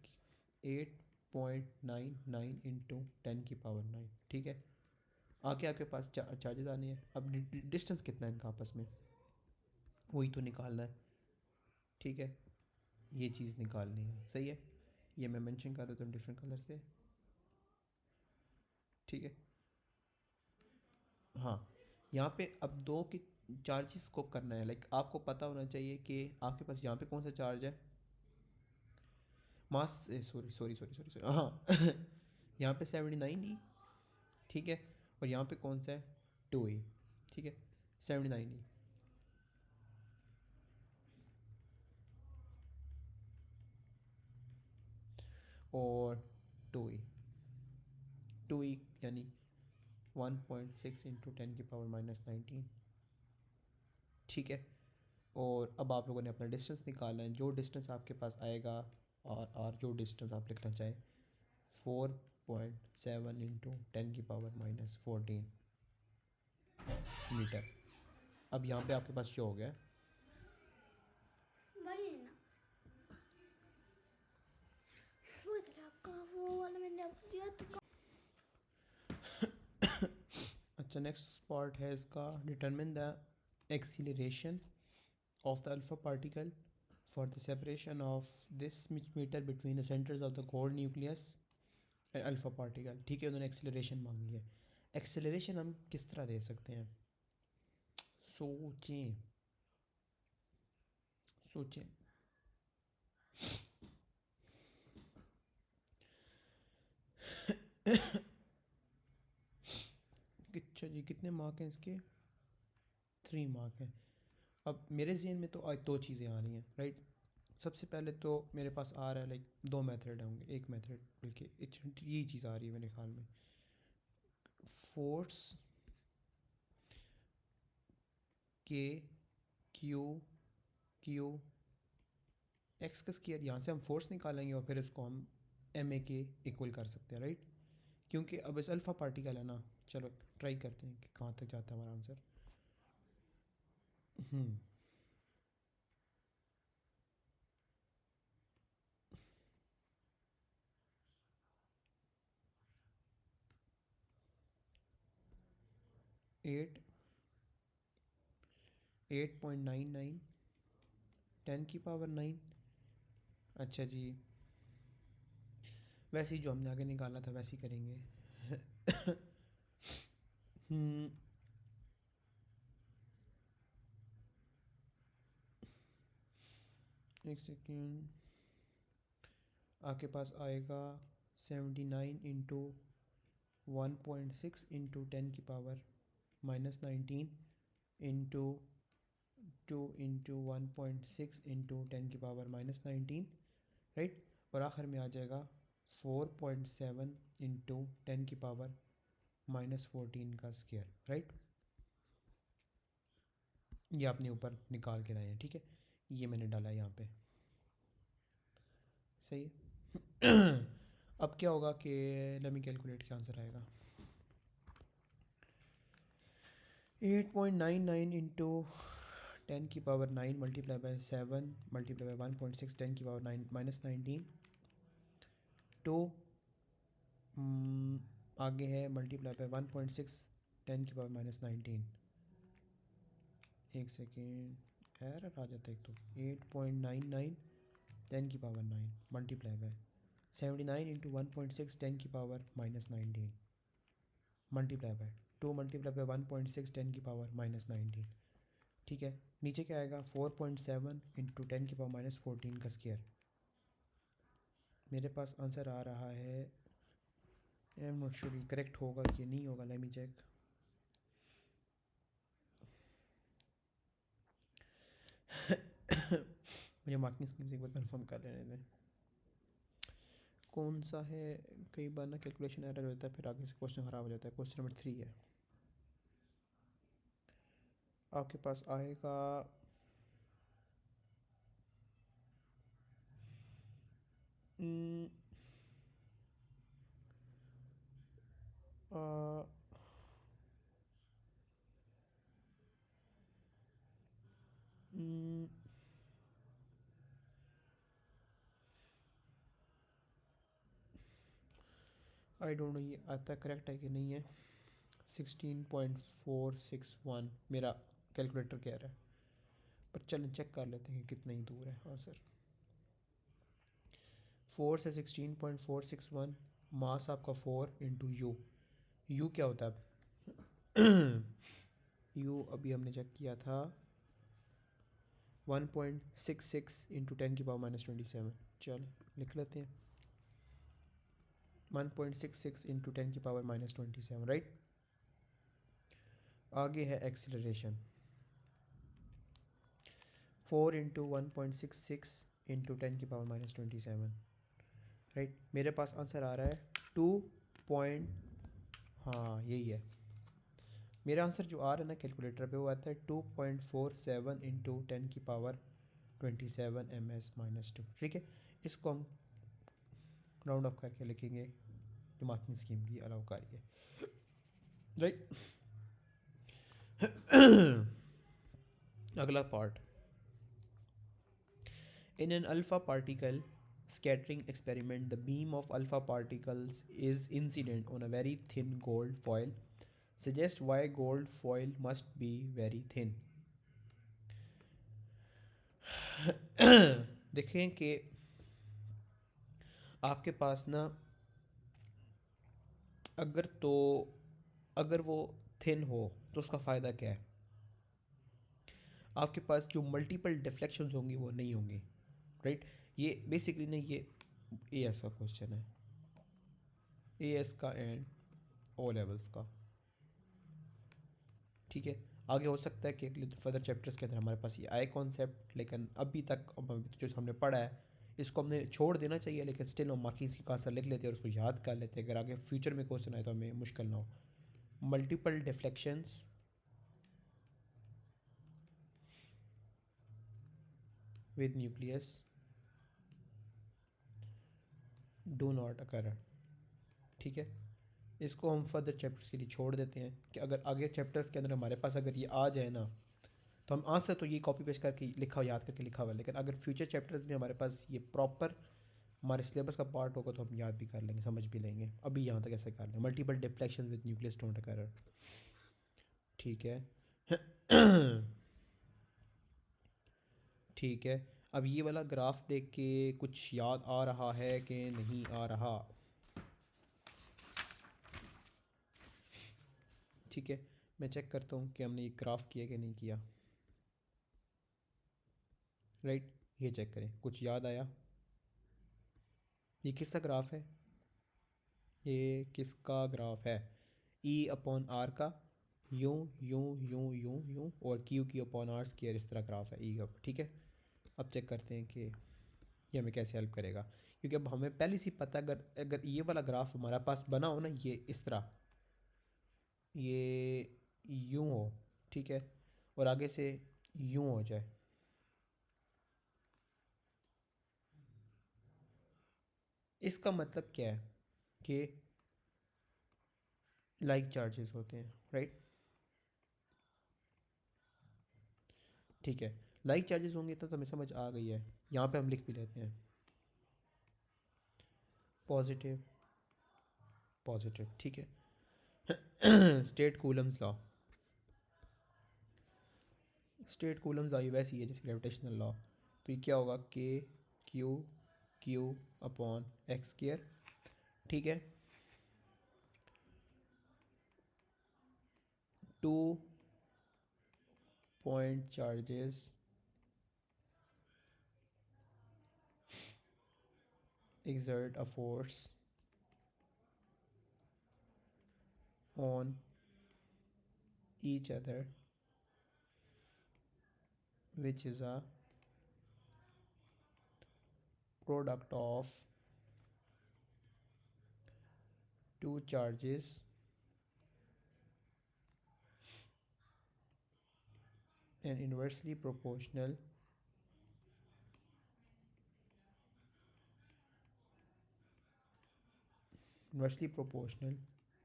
8.99 इंटू 10⁻9, ठीक है। आगे आपके पास चार्जेस आने हैं। अब डिस्टेंस कितना है इनका आपस में? वही तो निकालना है, ठीक है, ये चीज़ निकालनी है, सही है। ये मैं मेंशन कर देता हूँ डिफरेंट कलर से, ठीक है। हाँ, यहाँ पे अब दो की चार्जेस को करना है, लाइक आपको पता होना चाहिए कि आपके पास यहाँ पे कौन सा चार्ज है, mass, sorry sorry sorry sorry sorry, हाँ यहाँ पे 79 ई, ठीक है, और यहाँ पे कौन सा है, 2 ई, ठीक है, 79 ई और 2 ई, 2 ई यानी 1.6 इंटू 10⁻⁻⁹, ठीक है। और अब आप लोगों ने अपना डिस्टेंस निकालना है, जो डिस्टेंस आपके पास आएगा, और जो डिस्टेंस आप लिखना चाहें, 4.7 इंटू 10⁻⁻14 मीटर। अब यहाँ पे आपके पास शो हो गया, वही ना, वो इधर आपका वो वाला मैंने आपको दिया तो अच्छा नेक्स्ट पार्ट है इसका, determine the acceleration of the alpha particle for the separation of this meter between the centers of the core nucleus and alpha particle, ठीक है। उन्होंने एक्सेलरेशन मांगी है, एक्सेलरेशन हम किस तरह दे सकते हैं, सोचें सोचें। अच्छा जी, कितने मार्क हैं इसके, 3 मार्क हैं। अब मेरे जहन में तो आज दो चीज़ें आ रही हैं, राइट। सबसे पहले तो मेरे पास आ रहा है लाइक दो मेथड होंगे, एक मेथड बल्कि यही चीज़ आ रही है मेरे ख्याल में, फोर्स के क्यू क्यू एक्स का स्क्वायर, यहाँ से हम फोर्स निकालेंगे और फिर इसको हम एम ए के इक्वल कर सकते हैं, राइट। क्योंकि अब इस अल्फ़ा पार्टिकल है ना, चलो ट्राई करते हैं कि कहाँ तक जाता है हमारा आंसर। 8.99 10⁹ अच्छा जी, वैसे ही जो हमने आगे निकाला था वैसे ही करेंगे। हम्म, एक सेकेंड, आपके पास आएगा 79 into 1.6 into 10⁻⁻19 into 2 into 1.6 into 10⁻⁻19, right. और आखिर में आ जाएगा 4.7 इंटू 10⁻⁻14 का स्क्वायर, राइट। ये आपने ऊपर निकाल के लाए हैं, ठीक है, ये मैंने डाला है यहाँ पे, सही है। अब क्या होगा कि लेट मी कैलकुलेट, क्या आंसर आएगा, 8.99 into 10⁻9 multiply by 7 multiply by 1.6 10⁻⁻19 two आगे है मल्टीप्लाई बाय 1.6 10⁻⁻19, एक सेकेंड एरर आ जाता है एक तो, 8.99 10⁻9 multiply bye 79 into 1.6 10⁻⁻19 multiply by 2 multiply by 1.6 10⁻⁻19, ठीक है। नीचे क्या आएगा, 4.7 इंटू 10⁻⁻14 का स्क्वायर। मेरे पास आंसर आ रहा है, I am not sure correct होगा कि नहीं होगा, लेट मी चेक। मुझे मार्किंग स्कीम से एक बार कन्फर्म कर लेने दें कौन सा है, कई बार ना कैलकुलेशन एरर हो जाता है, फिर आगे से क्वेश्चन ख़राब हो जाता है। क्वेश्चन नंबर 3 है, आपके पास आएगा आई डोंट नो ये आता करेक्ट है कि नहीं है, 16.461 मेरा कैलकुलेटर कह रहा है, पर चलें चेक कर लेते हैं कि कितना ही दूर है आंसर। 4 से 16.461, मास आपका 4 इंटू यू क्या होता है? यू अभी हमने चेक किया था 1.66 इंटू 10⁻⁻27। चलो लिख लेते हैं 1.66 इंटू 10⁻⁻27, राइट। आगे है एक्सीलरेशन 4 इंटू 1.66 इंटू 10⁻⁻27, राइट। मेरे पास आंसर आ रहा है 2 पॉइंट, हाँ यही है मेरा आंसर जो आ रहा है ना कैलकुलेटर पे, वो आता है 2.47 इंटू 10⁻27 ms-2, ठीक है। इसको हम राउंड ऑफ करके लिखेंगे जो मार्किंग स्कीम की अलाउ कर रही है, राइट। अगला part, in an alpha particle scattering experiment the beam of alpha particles is incident on a very thin gold foil, suggest why gold foil must be very thin। देखें कि आपके पास ना अगर वो थिन हो तो उसका फ़ायदा क्या है? आपके पास जो मल्टीपल डिफ्लेक्शंस होंगी वो नहीं होंगी, राइट। ये बेसिकली ना ये ए एस का क्वेश्चन है, ए एस का एंड ओ लेवल्स का, ठीक है। आगे हो सकता है कि फर्दर चैप्टर्स के अंदर हमारे पास ये आए कॉन्सेप्ट, लेकिन अभी तक जो हमने पढ़ा है इसको हमने छोड़ देना चाहिए, लेकिन स्टिल हम मार्किंग की आंसर लिख लेते हैं और उसको याद कर लेते हैं, अगर आगे फ्यूचर में क्वेश्चन आए तो हमें मुश्किल ना हो। Multiple deflections with nucleus do not occur, ठीक है। इसको हम फर्दर चैप्टर्स के लिए छोड़ देते हैं कि अगर आगे चैप्टर्स के अंदर हमारे पास अगर ये आ जाए ना तो हम आंसर तो ये कॉपी पेस्ट करके लिखा याद करके लिखा हुआ, लेकिन अगर फ्यूचर चैप्टर्स में हमारे पास ये प्रॉपर हमारे सिलेबस का पार्ट होगा तो हम याद भी कर लेंगे, समझ भी लेंगे। अभी यहाँ तक ऐसे कर लें, multiple deflection with nucleus don't occur, ठीक है। ठीक है, अब ये वाला ग्राफ देख के कुछ याद आ रहा है कि नहीं आ रहा? ठीक है, मैं चेक करता हूँ कि हमने ये ग्राफ किया कि नहीं किया, राइट। ये चेक करें कुछ याद आया? ये किसका ग्राफ है? ये किसका ग्राफ है? ई अपॉन आर का, यूँ यूँ यूँ यूँ यूँ, और क्यू की अपॉन आर स्क्वायर, इस तरह ग्राफ है ई का, ठीक है। अब चेक करते हैं कि ये हमें कैसे हेल्प करेगा, क्योंकि अब हमें पहले से पता अगर अगर ये वाला ग्राफ हमारे पास बना हो ना, ये इस तरह, ये यूँ हो, ठीक है, और आगे से यूँ हो जाए, इसका मतलब क्या है कि लाइक चार्जेस होते हैं, राइट। ठीक है, लाइक चार्जेस होंगे तो हमें समझ आ गई है। यहाँ पे हम लिख भी लेते हैं पॉजिटिव पॉजिटिव, ठीक है। State coulomb's law, state coulomb's आई वैसी है जैसे ग्रेविटेशनल लॉ, तो ये क्या होगा K Q Q upon x square, ठीक है। Two point charges exert a force on each other which is a product of two charges and inversely proportional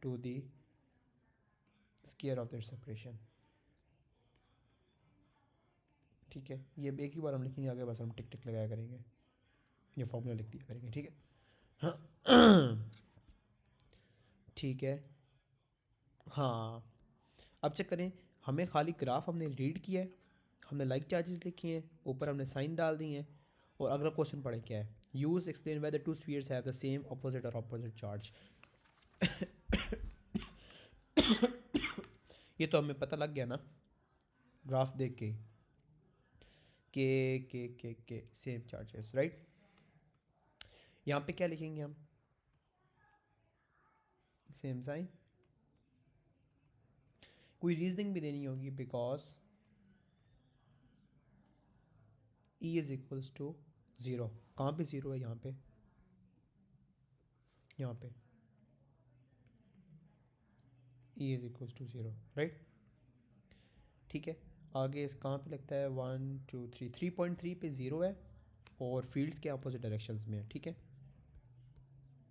to the square of their separation, ठीक है। ये एक ही बार हम लिखेंगे, आगे बस हम टिक टिक लगाया करेंगे, ये फॉर्मूला लिख दिया करेंगे, ठीक है। ठीक है, हाँ। अब चेक करें, हमें खाली ग्राफ हमने रीड किया है हमने लाइक चार्जेस लिखे हैं, ऊपर हमने साइन डाल दिए हैं, और अगला क्वेश्चन पढ़े क्या है, use explain weather to spheres have the same opposite और अपोजिट चार्ज। ये तो हमें पता लग गया ना ग्राफ देख के सेम चार्जेस, राइट। यहाँ पे क्या लिखेंगे हम, सेम साइन, कोई रीजनिंग भी देनी होगी, because E is equals to zero. कहाँ पे ज़ीरो है, यहाँ पे, यहाँ पे E is equals to zero, right. ठीक है, आगे इस कहाँ पे लगता है, 1 2 3, 3.3 पे ज़ीरो है और फील्ड्स के अपोजिट डायरेक्शंस में है, ठीक है।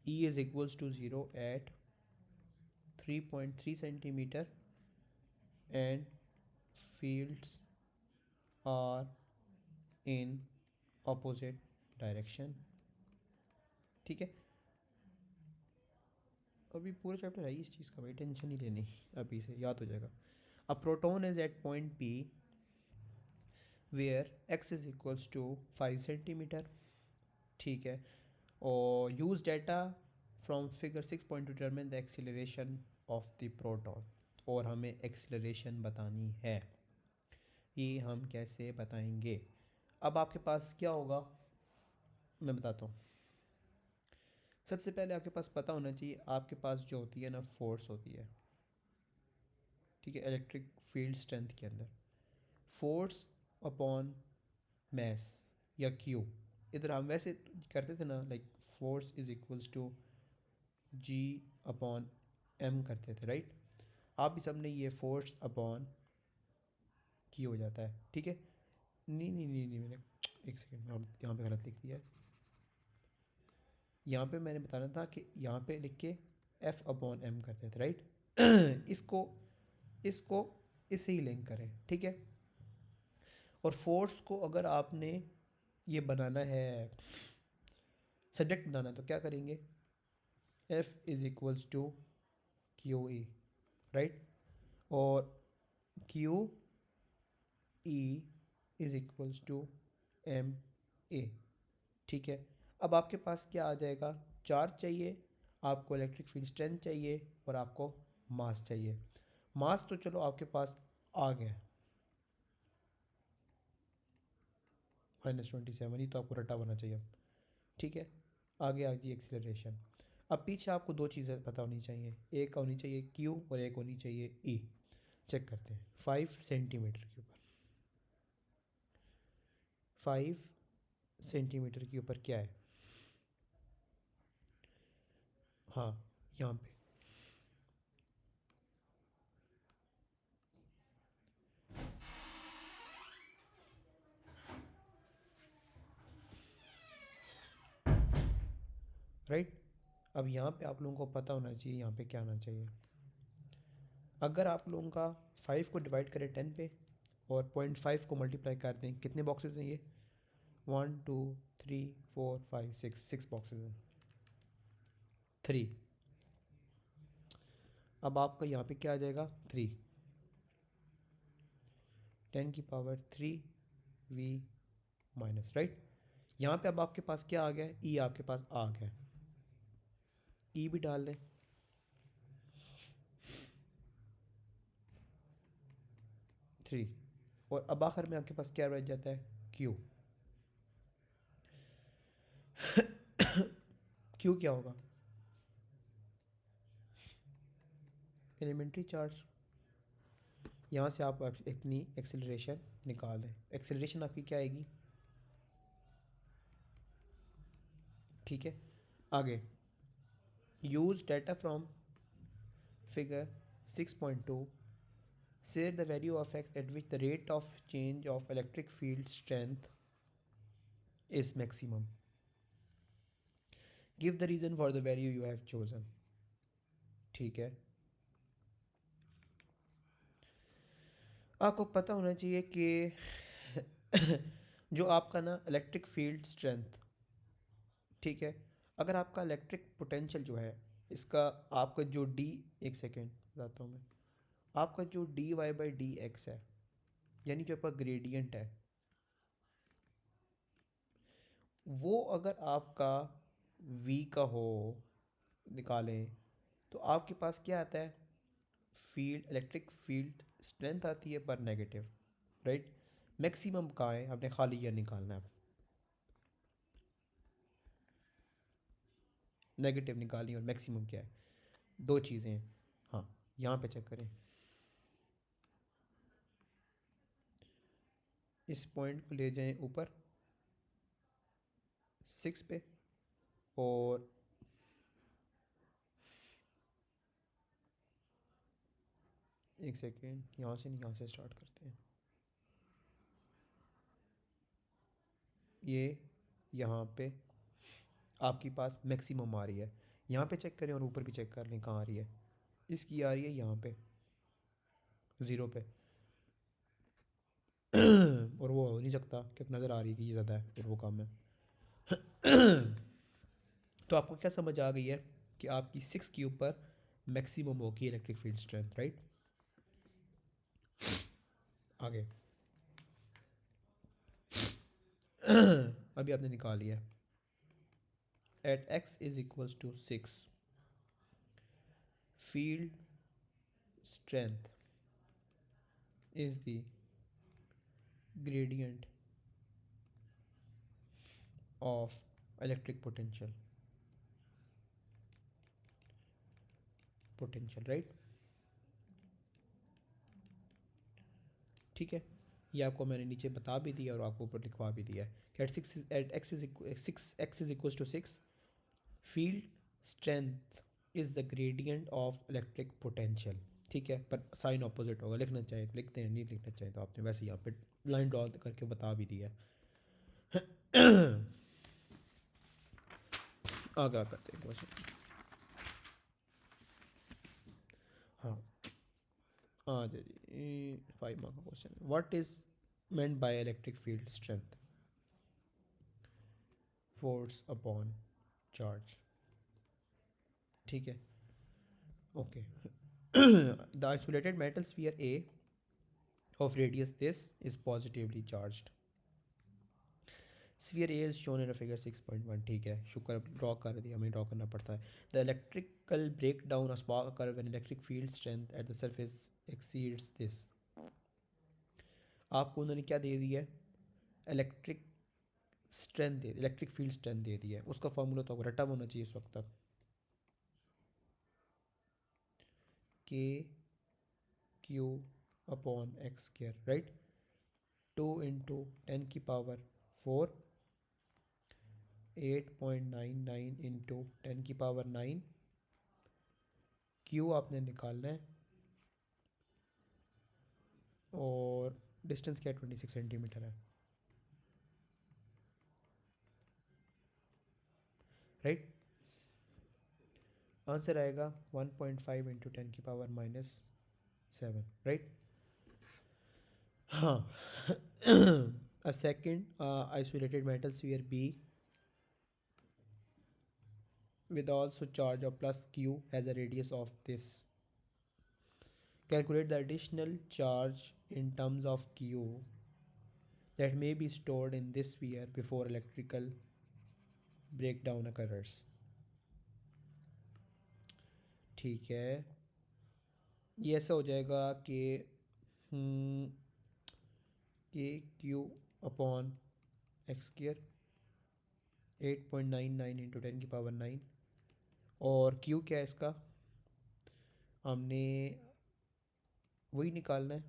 E is equals to zero at 3.3 centimetre and fields are in opposite direction, ठीक है। अभी पूरा चैप्टर है इस चीज़ का, भाई टेंशन नहीं लेनी, अभी से याद हो जाएगा। A proton is at point P where X is equals to 5 centimetre, ठीक है। और use data from figure 6 point two determine the acceleration of the proton, और हमें एक्सीलरेशन बतानी है। ये हम कैसे बताएंगे, अब आपके पास क्या होगा मैं बताता हूँ। सबसे पहले आपके पास पता होना चाहिए, आपके पास जो होती है ना फोर्स होती है, ठीक है, इलेक्ट्रिक फील्ड स्ट्रेंथ के अंदर फोर्स अपॉन मैस या क्यू, इधर हम वैसे करते थे ना, like force is equals to G upon M करते थे, राइट। आप भी सबने ये फोर्स अपॉन क्यू हो जाता है, ठीक है। नहीं नहीं नहीं नहीं, मैंने एक सेकेंड में यहाँ पे गलत लिख दिया है। यहाँ पे मैंने बताना था कि यहाँ पे लिख के एफ अपॉन एम करते थे, राइट। इसको इसको इससे ही लिंक करें, ठीक है। और फोर्स को अगर आपने ये बनाना है, सब्जेक्ट बनाना है, तो क्या करेंगे, F is equals to Q E, right. और Q E is equals to M A, ठीक है। अब आपके पास क्या आ जाएगा, चार्ज चाहिए, आपको इलेक्ट्रिक फील्ड स्ट्रेंथ चाहिए, और आपको मास चाहिए। मास तो चलो आपके पास आ गया, -27, ही तो आपको रटा होना चाहिए, ठीक है। आगे आ गई एक्सीलरेशन। अब पीछे आपको दो चीज़ें पता होनी चाहिए, एक होनी चाहिए क्यू और एक होनी चाहिए ई। चेक करते हैं, 5 सेंटीमीटर के ऊपर, 5 सेंटीमीटर के ऊपर क्या है, हाँ यहाँ पे राइट। अब यहाँ पे आप लोगों को पता होना चाहिए यहाँ पे क्या आना चाहिए। अगर आप लोगों का 5 को डिवाइड करें 10 पे और 0.5 को मल्टीप्लाई कर दें, कितने बॉक्सेस हैं ये, 1 2 3 4 5 6 बॉक्सेस हैं, 3। अब आपका यहाँ पे क्या आ जाएगा, 3, 10⁻³ माइनस, राइट। यहाँ पे अब आपके पास क्या आ गया, ई आपके पास आ गया, ई भी डाल दें, 3। और अब आखिर में आपके पास क्या रह जाता है, क्यू। क्यू क्या होगा, एलिमेंट्री चार्ज। यहाँ से आप अपनी एक्सेलरेशन निकाल लें, एक्सेलरेशन आपकी क्या आएगी, ठीक है। आगे use data from figure 6.2, say the value of x at which the rate of change of electric field strength is maximum. Give the reason for the value you have chosen, ठीक है। आपको पता होना चाहिए कि जो आपका ना इलेक्ट्रिक फील्ड स्ट्रेंथ, ठीक है, अगर आपका इलेक्ट्रिक पोटेंशियल जो है इसका, आपका जो डी, एक सेकेंड बताता हूँ मैं, आपका जो dy/dx है, यानी जो आपका ग्रेडियंट है वो अगर आपका v का हो निकालें तो आपके पास क्या आता है, फील्ड इलेक्ट्रिक फील्ड स्ट्रेंथ आती है पर नेगेटिव, राइट। मैक्सिमम कहाँ है, आपने खाली यह निकालना है, नेगेटिव निकालनी और मैक्सिमम क्या है, दो चीज़ें हैं। हाँ, यहाँ पे चेक करें, इस पॉइंट को ले जाएं ऊपर 6 पे, और एक सेकेंड, यहाँ से नहीं, यहाँ से स्टार्ट करते हैं। ये यहाँ पे आपके पास मैक्सिमम आ रही है, यहाँ पे चेक करें और ऊपर भी चेक कर लें कहाँ आ रही है। इसकी आ रही है यहाँ पे 0 पे और वो हो नहीं सकता क्योंकि नज़र आ रही है कि ये ज़्यादा है फिर वो कम है। तो आपको क्या समझ आ गई है कि आपकी 6 के ऊपर मैक्सिमम होगी इलेक्ट्रिक फील्ड स्ट्रेंथ, राइट। आगे अभी आपने निकाल लिया, at x is equals to 6 field strength is the gradient of electric potential, right। ठीक है, ये आपको मैंने नीचे बता भी दिया और आपको ऊपर लिखवा भी दिया है कि at X is equal to 6 field strength is the gradient of electric potential. ठीक है, पर साइन ऑपोजिट होगा, लिखना चाहिए तो लिखते हैं, नहीं लिखना चाहिए तो आपने वैसे यहाँ पे लाइन ड्रॉ करके बता भी दिया है। आगे करते हैं क्वेश्चन। हाँ, आ जाइए 5 मार्क का question. What is meant by electric field strength, force upon charge। ठीक है, okay. The isolated metal sphere A of radius this is positively charged। sphere A is shown in a figure 6.1। ठीक है, शुक्र draw कर दिया, हमें draw करना पड़ता है। The electrical breakdown of spark occur when electric field strength at the surface exceeds this। आपको उन्होंने क्या दे दिया है, इलेक्ट्रिक स्ट्रेंथ दे, इलेक्ट्रिक फील्ड स्ट्रेंथ दे दिया है, उसका फॉर्मूला तो रटा होना चाहिए इस वक्त तक, के Q upon x square, right. 2 × 10⁻⁴, 8.99 × 10⁹, Q आपने निकालना है और डिस्टेंस क्या है, 26 सेंटीमीटर है, राइट। आंसर आएगा 1.5 × 10⁻⁷ राइट। हाँ। A second isolated metal sphere B with also charge of plus q has a radius of this। Calculate the additional charge in terms of q that may be stored in this sphere before electrical breakdown occurs। ठीक है, ये ऐसा हो जाएगा कि K Q upon x square 8.99 × 10⁹ और Q क्या है इसका, हमने वही निकालना है,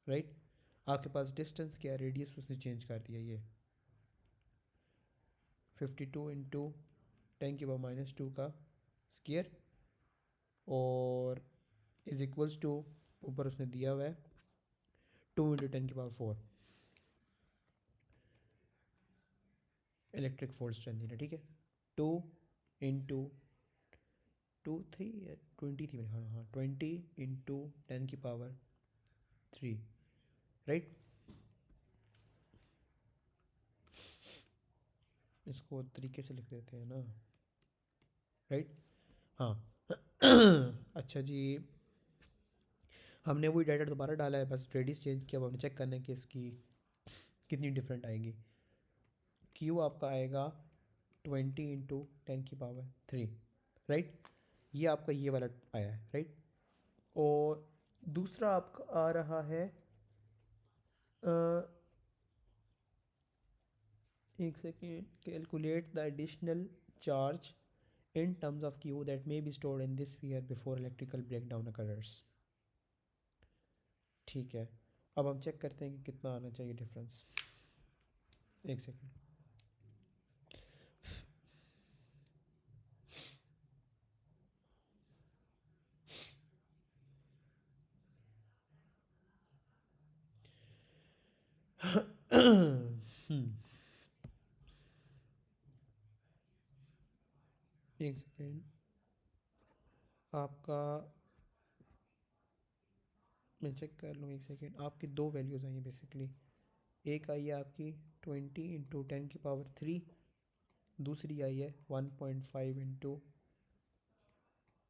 राइट। आपके पास डिस्टेंस क्या है, रेडियस उसने चेंज कर दिया, ये 52 × 10⁻² का स्क्र और इज इक्वल्स टू ऊपर उसने दिया हुआ है 2 × 10⁴ इलेक्ट्रिक फोर्स स्ट्रेंथ देना। ठीक है, 2 × 2 थी, 20 थी, हाँ हाँ 20 × 10⁻3, राइट। इसको तरीके से लिख देते हैं ना, राइट। हाँ। अच्छा जी, हमने वही डाटा दोबारा डाला है, बस रेडियस चेंज किया। अब हमने चेक करना है कि इसकी कितनी डिफरेंट आएगी। क्यू आपका आएगा 20 × 10⁻³ राइट। ये आपका ये वाला आया है राइट। और दूसरा आपका आ रहा है एक second, calculate the additional charge in terms of Q that may be stored in this sphere before electrical breakdown occurs। ठीक है, अब हम चेक करते हैं कि कितना आना चाहिए डिफरेंस। एक सेकेंड। एक सेकेंड, आपका मैं चेक कर लूँ। एक सेकेंड, आपकी दो वैल्यूज़ आई हैं बेसिकली। एक आई है आपकी 20 × 10⁻³, दूसरी आई है 1.5 ×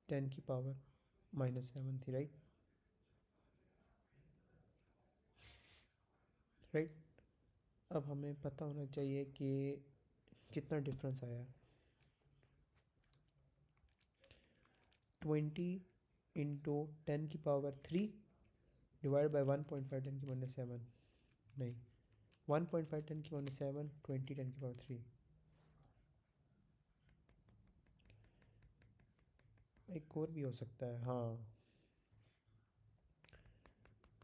10⁻⁻7 थी राइट। राइट, अब हमें पता होना चाहिए कि कितना डिफरेंस आया है। 20 × 10⁻³ डिवाइड बाई 1.5 10⁻⁷ नहीं, 1.5 10⁻⁷ 20 10⁻³ एक और भी हो सकता है। हाँ,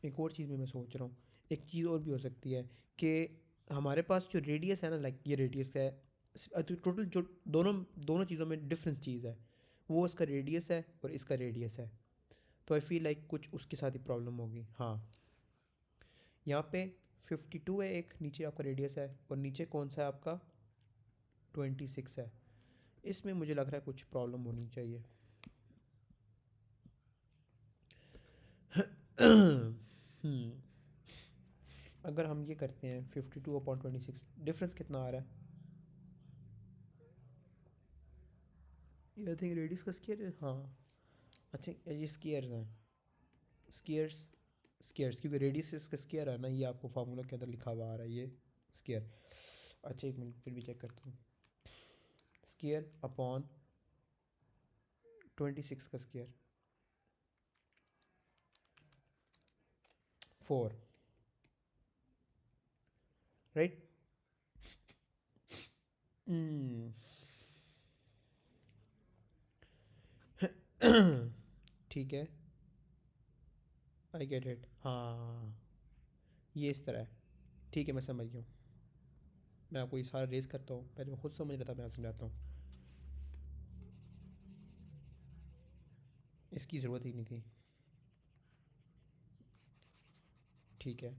एक और चीज़ में मैं सोच रहा हूँ, एक चीज़ और भी हो सकती है कि हमारे पास जो रेडियस है ना, लाइक ये रेडियस है, टोटल जो दोनों दोनों चीज़ों में डिफरेंस चीज़ है, वो इसका रेडियस है और इसका रेडियस है। तो आई फील लाइक कुछ उसके साथ ही प्रॉब्लम होगी। हाँ, यहाँ पे 52 है एक, नीचे आपका रेडियस है, और नीचे कौन सा है आपका 26 है। इसमें मुझे लग रहा है कुछ प्रॉब्लम होनी चाहिए। अगर हम ये करते हैं 52/26, डिफरेंस कितना आ रहा है? ये आई थिंक रेडियस का स्क्वायर है। हाँ, अच्छा ये स्क्वायर्स हैं, स्क्वायर्स स्क्वायर्स, क्योंकि रेडियस इसका स्क्वायर है ना, ये आपको फार्मूला के अंदर लिखा हुआ आ रहा है ये स्क्वायर। अच्छा एक मिनट, फिर भी चेक करता हूँ। स्क्वायर अपॉन 26 का स्क्वायर 4 राइट। ठीक है, आई गेट इट। हाँ, ये इस तरह है। ठीक है, मैं समझ गया हूँ। मैं आपको ये सारा रेस करता हूँ, पहले मैं खुद समझ रहा था, मैं समझाता हूँ। इसकी ज़रूरत ही नहीं थी। ठीक है,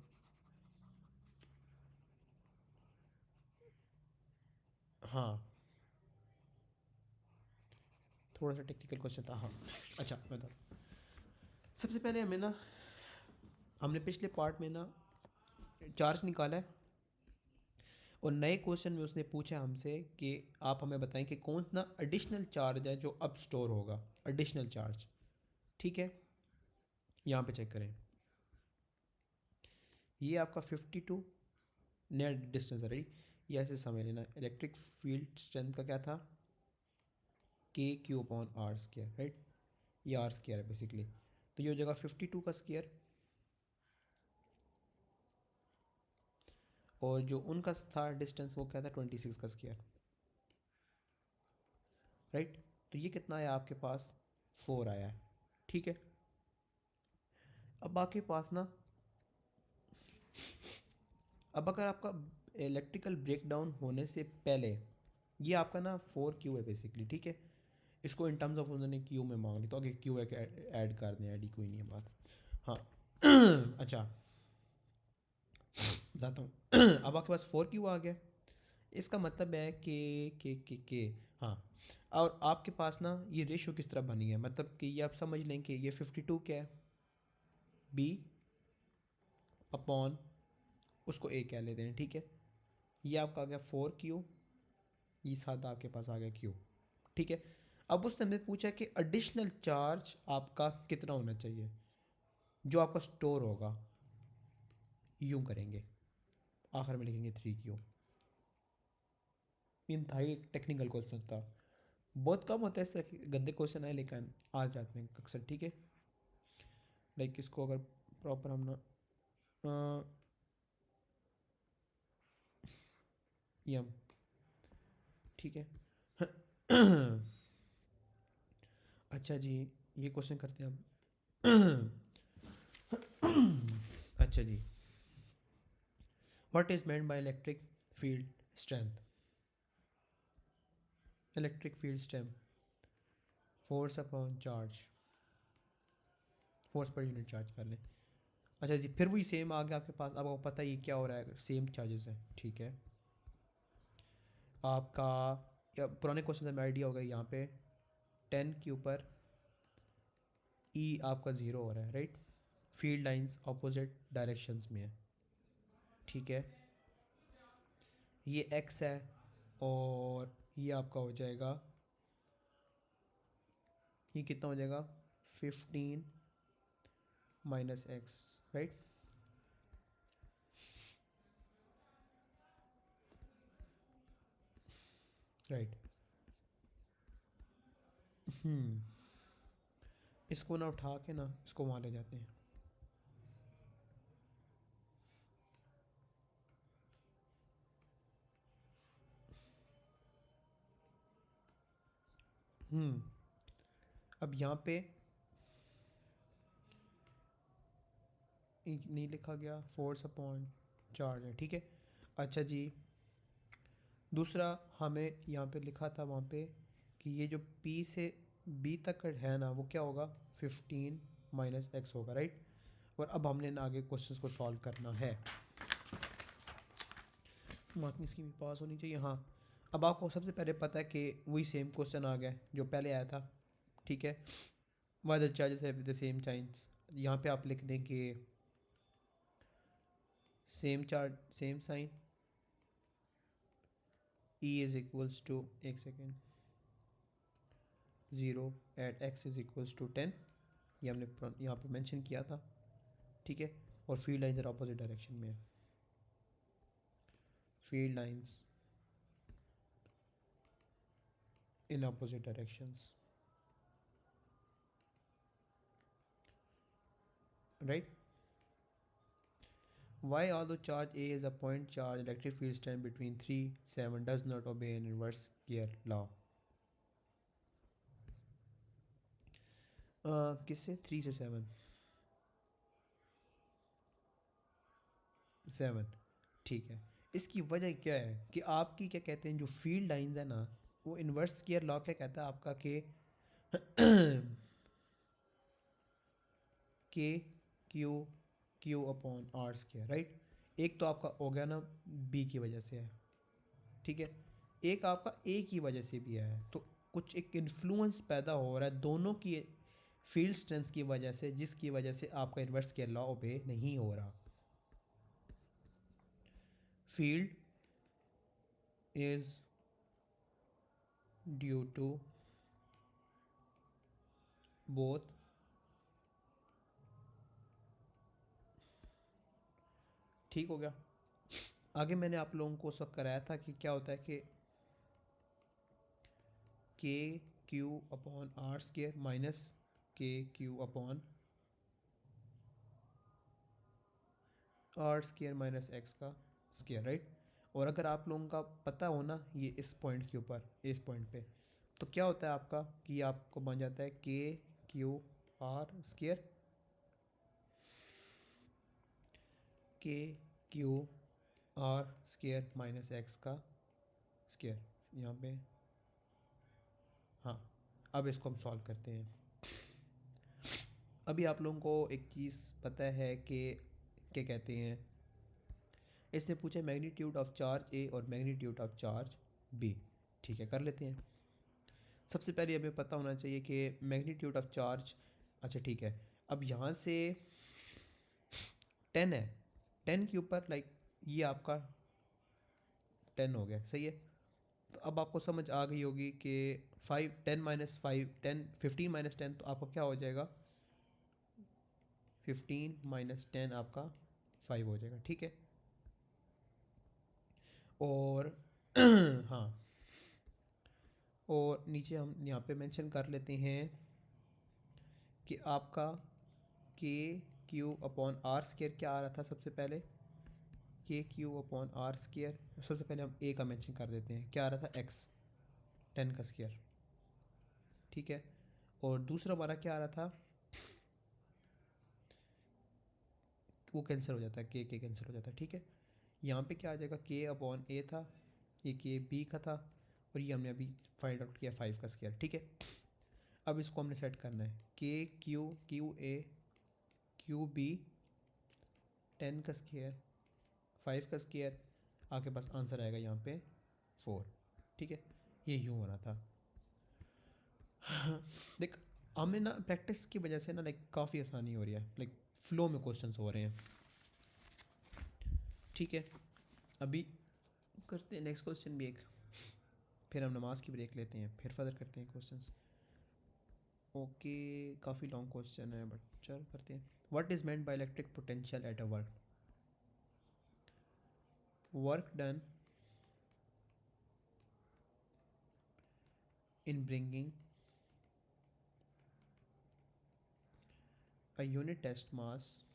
हाँ, थोड़ा सा टेक्निकल क्वेश्चन था। हाँ, अच्छा मैं बता, सबसे पहले हमें ना, हमने पिछले पार्ट में ना चार्ज निकाला है, और नए क्वेश्चन में उसने पूछा हमसे कि आप हमें बताएं कि कौन सा एडिशनल चार्ज है जो अब स्टोर होगा, एडिशनल चार्ज। ठीक है, यहाँ पे चेक करें, ये आपका 52 नया डिस्टेंस है राइट। ये ऐसे समझ लेना, इलेक्ट्रिक फील्ड स्ट्रेंथ का क्या था, KQ/R² राइट। ये R² है बेसिकली। तो ये हो जाएगा 52 का स्क्वायर, और जो उनका था डिस्टेंस वो क्या था 26 का स्क्वायर राइट। तो ये कितना आया आपके पास, 4 आया है। ठीक है, अब आपके पास ना, अब अगर आपका इलेक्ट्रिकल ब्रेकडाउन होने से पहले, ये आपका ना 4Q है बेसिकली। ठीक है, इसको इन टर्म्स ऑफ उन्होंने क्यू में मांग ली, तो आगे क्यू एक ऐड कर दें, ऐड ही कोई नहीं है बात। हाँ अच्छा बताता हूँ। अब आपके पास 4Q आ गया, इसका मतलब है के हाँ। और आपके पास ना ये रेशो किस तरह बनी है, मतलब कि ये आप समझ लें कि ये 52 क्या है, बी अपॉन उसको ए कह लेते हैं। ठीक है, ये आपका आ गया 4Q, ये साथ आपके पास आ गया Q। ठीक है, अब उसने हमें पूछा कि एडिशनल चार्ज आपका कितना होना चाहिए। जो आपका स्टोर होगा, यूँ करेंगे, आखिर में लिखेंगे 3Q। इंतहाई टेक्निकल क्वेश्चन था, बहुत कम होता है इस तरह के गंदे क्वेश्चन आए, लेकिन आ जाते हैं अक्सर, ठीक है। लाइक इसको अगर प्रॉपर हम ना यम, ठीक है। अच्छा जी, ये क्वेश्चन करते हैं अब। अच्छा जी, what is meant by electric field strength? Electric field strength, force upon charge, force पर यूनिट चार्ज कर लें। अच्छा जी, फिर वही सेम आ गया आपके पास। अब आपको पता है ये क्या हो रहा है, सेम चार्जेस है, ठीक है। आपका या पुराने क्वेश्चन में आइडिया होगा, यहाँ पे 10 के ऊपर ई आपका ज़ीरो हो रहा है, right. Field lines opposite directions में है, ठीक है। ये एक्स है और ये आपका हो जाएगा, ये कितना हो जाएगा, 15 माइनस एक्स, राइट। राइट। इसको ना उठा के ना इसको वहाँ ले जाते हैं। अब यहाँ पे नहीं लिखा गया, फोर्स अपॉन चार्ज है, ठीक है। अच्छा जी, दूसरा हमें यहाँ पे लिखा था वहाँ पे कि ये जो P से B तक का है ना, वो क्या होगा, 15 माइनस एक्स होगा, राइट। और अब हमने ना आगे क्वेश्चंस को सॉल्व करना है। मार्किंग स्कीम पास होनी चाहिए, हाँ। अब आपको सबसे पहले पता है कि वही सेम क्वेश्चन आ गया जो पहले आया था, ठीक है। Why the charges have the same signs, यहाँ पे आप लिख दें कि same charge same sign, E is equals to, एक second, 0 at x is equals to 10, ये हमने यहाँ पे मेंशन किया था, ठीक है। और फील्ड लाइंस अपोजिट डायरेक्शन में है, field lines in opposite directions, right. Why although charge A is a point charge, electric field stand between 3 7 does not obey an inverse gear law? किससे 3 से 7? 7, ठीक है। इसकी वजह क्या है कि आपकी क्या कहते हैं, जो फील्ड लाइंस है ना, वो इन्वर्स गियर लॉ क्या कहता है आपका कि K Q Q upon R square, right. एक तो आपका हो गया ना बी की वजह से है, ठीक है। एक आपका ए की वजह से भी है, तो कुछ एक इन्फ्लुएंस पैदा हो रहा है दोनों की फील्ड स्ट्रेंथ की वजह से, जिसकी वजह से आपका इन्वर्स गियर लॉ ओबे नहीं हो रहा। Field is due to both, ठीक हो गया। आगे मैंने आप लोगों को सब कराया था कि क्या होता है कि K Q upon R square minus K Q upon R square minus X का स्क्वायर, राइट। और अगर आप लोगों का पता हो ना ये इस पॉइंट के ऊपर, इस पॉइंट पे, तो क्या होता है आपका कि आपको बन जाता है के क्यू आर स्क्वायर, के Q R square minus X का स्क्वायर, यहाँ पे, हाँ। अब इसको हम सॉल्व करते हैं। अभी आप लोगों को एक चीज़ पता है कि क्या कहते हैं, इसने पूछा मैग्नीट्यूड ऑफ चार्ज ए और मैग्नीट्यूड ऑफ चार्ज बी, ठीक है, कर लेते हैं। सबसे पहले हमें पता होना चाहिए कि मैग्नीट्यूड ऑफ चार्ज, अच्छा ठीक है। अब यहाँ से 10 है, 10 के ऊपर लाइक ये आपका 10 हो गया, सही है। तो अब आपको समझ आ गई होगी कि 5 10 माइनस 5 10 15 माइनस 10, तो आपको क्या हो जाएगा 15 माइनस 10 आपका 5 हो जाएगा, ठीक है। और हाँ, और नीचे हम यहाँ पे मेंशन कर लेते हैं कि आपका के क्यू अपॉन आर स्केयर क्या आ रहा था सबसे पहले, के क्यू अपॉन आर स्केयर। सबसे पहले हम ए का मेंशन कर देते हैं, क्या आ रहा था एक्स 10 का स्केयर, ठीक है। और दूसरा हमारा क्या आ रहा था, वो कैंसिल हो जाता है, के कैंसिल हो जाता है, ठीक है। यहाँ पे क्या आ जाएगा, के अपॉन ए था, ये के बी का था, और ये हमने अभी फाइंड आउट किया 5 का स्केयर, ठीक है। अब इसको हमने सेट करना है, के क्यू ए क्यू बी 10 का स्केयर 5 का स्केयर, आपके पास आंसर आएगा यहाँ पे 4, ठीक है। ये यूँ हो रहा था। देख, हमें ना प्रैक्टिस की वजह से ना लाइक काफ़ी आसानी हो रही है, लाइक फ्लो में क्वेश्चंस हो रहे हैं, ठीक है। अभी करते हैं नेक्स्ट क्वेश्चन भी एक, फिर हम नमाज की ब्रेक लेते हैं, फिर फर्दर करते हैं क्वेश्चंस। ओके, काफ़ी लॉन्ग क्वेश्चन है बट चल करते हैं। What is meant by electric potential at a work done in bringing a unit test mass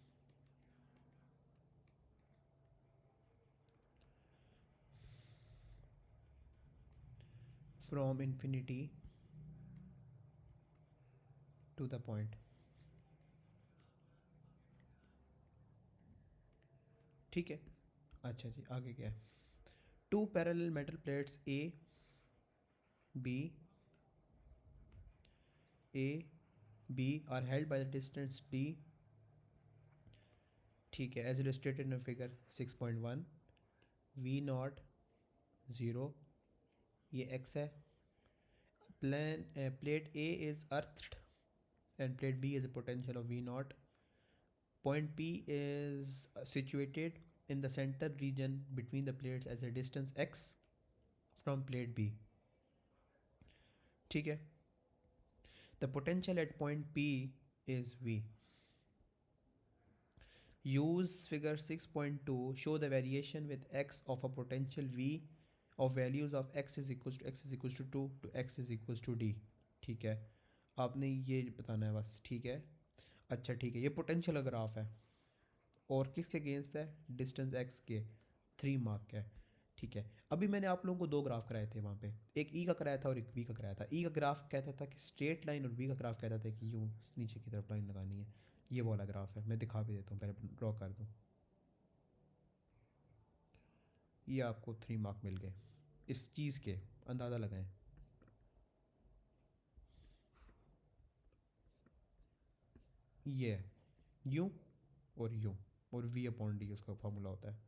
from infinity to the point, ठीक है। अच्छा जी, आगे क्या है, two parallel metal plates A B are held by the distance d, ठीक है, as illustrated in figure 6.1, V naught 0, ये x है। Plate A is earthed and plate B is a potential of V naught. Point P is situated in the center region between the plates as a distance x from plate B, ठीक है। The potential at point P is V. Use figure 6.2, show the variation with x of a potential V of values of x is equals to 2 to x is equals to d, ठीक है। आपने ये बताना है बस, ठीक है। अच्छा ठीक है, ये पोटेंशियल ग्राफ है और किसके अगेंस्ट है, डिस्टेंस x के 3 मार्क का है, ठीक है। अभी मैंने आप लोगों को दो ग्राफ कराए थे वहाँ पे, एक ई का कराया था और एक वी का कराया था। ई का ग्राफ कहता था कि स्ट्रेट लाइन, और वी का ग्राफ कहता था कि यूँ नीचे की तरफ लाइन लगानी है। ये वाला ग्राफ है, मैं दिखा भी देता हूँ, पहले ड्रॉ कर दूँ। ये आपको 3 मार्क मिल गए इस चीज़ के, अंदाज़ा लगाएं। ये यूँ और यूँ, और वी अपॉन डी उसका फॉर्मूला होता है,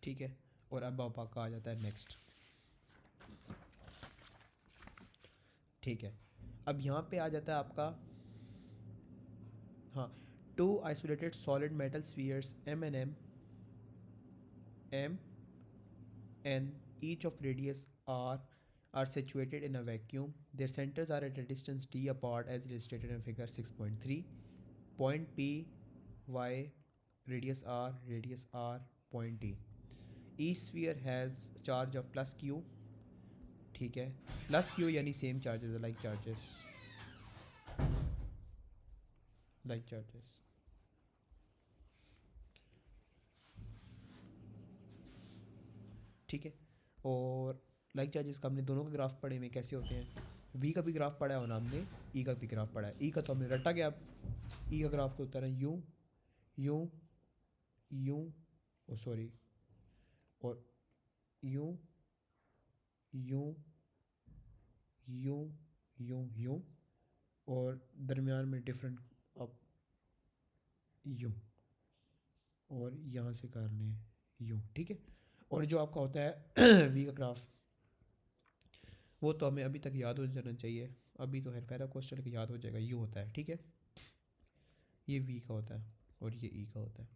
ठीक है। और अब आपका आ जाता है नेक्स्ट, ठीक है। अब यहाँ पे आ जाता है आपका, हाँ, two isolated solid metal spheres M N each of radius r are situated in a vacuum. Their centers are at a distance d apart as illustrated in figure 6.3. Point P, y, radius r, point D. Each sphere has charge of plus q, ठीक है। Plus Q यानी same charges, like charges, ठीक है। और like charges का हमने दोनों के ग्राफ पढ़े हुए कैसे होते हैं, वी का भी ग्राफ पढ़ा है और हमने ई का भी ग्राफ पढ़ा है। ई का तो हमने रटा गया, अब ई का ग्राफ तो होता है यूँ यूँ यूँ, ओ सॉरी, और यूँ यूँ यूँ यूँ यूँ, और दरमियान में डिफरेंट अब यूँ, और यहाँ से कर लें यूँ, ठीक है। और जो आपका होता है वी का ग्राफ, वो तो हमें अभी तक याद हो जाना चाहिए, अभी तो खैर पहला क्वेश्चन के याद हो जाएगा, यूँ होता है, ठीक है। ये वी का होता है और ये ई का होता है,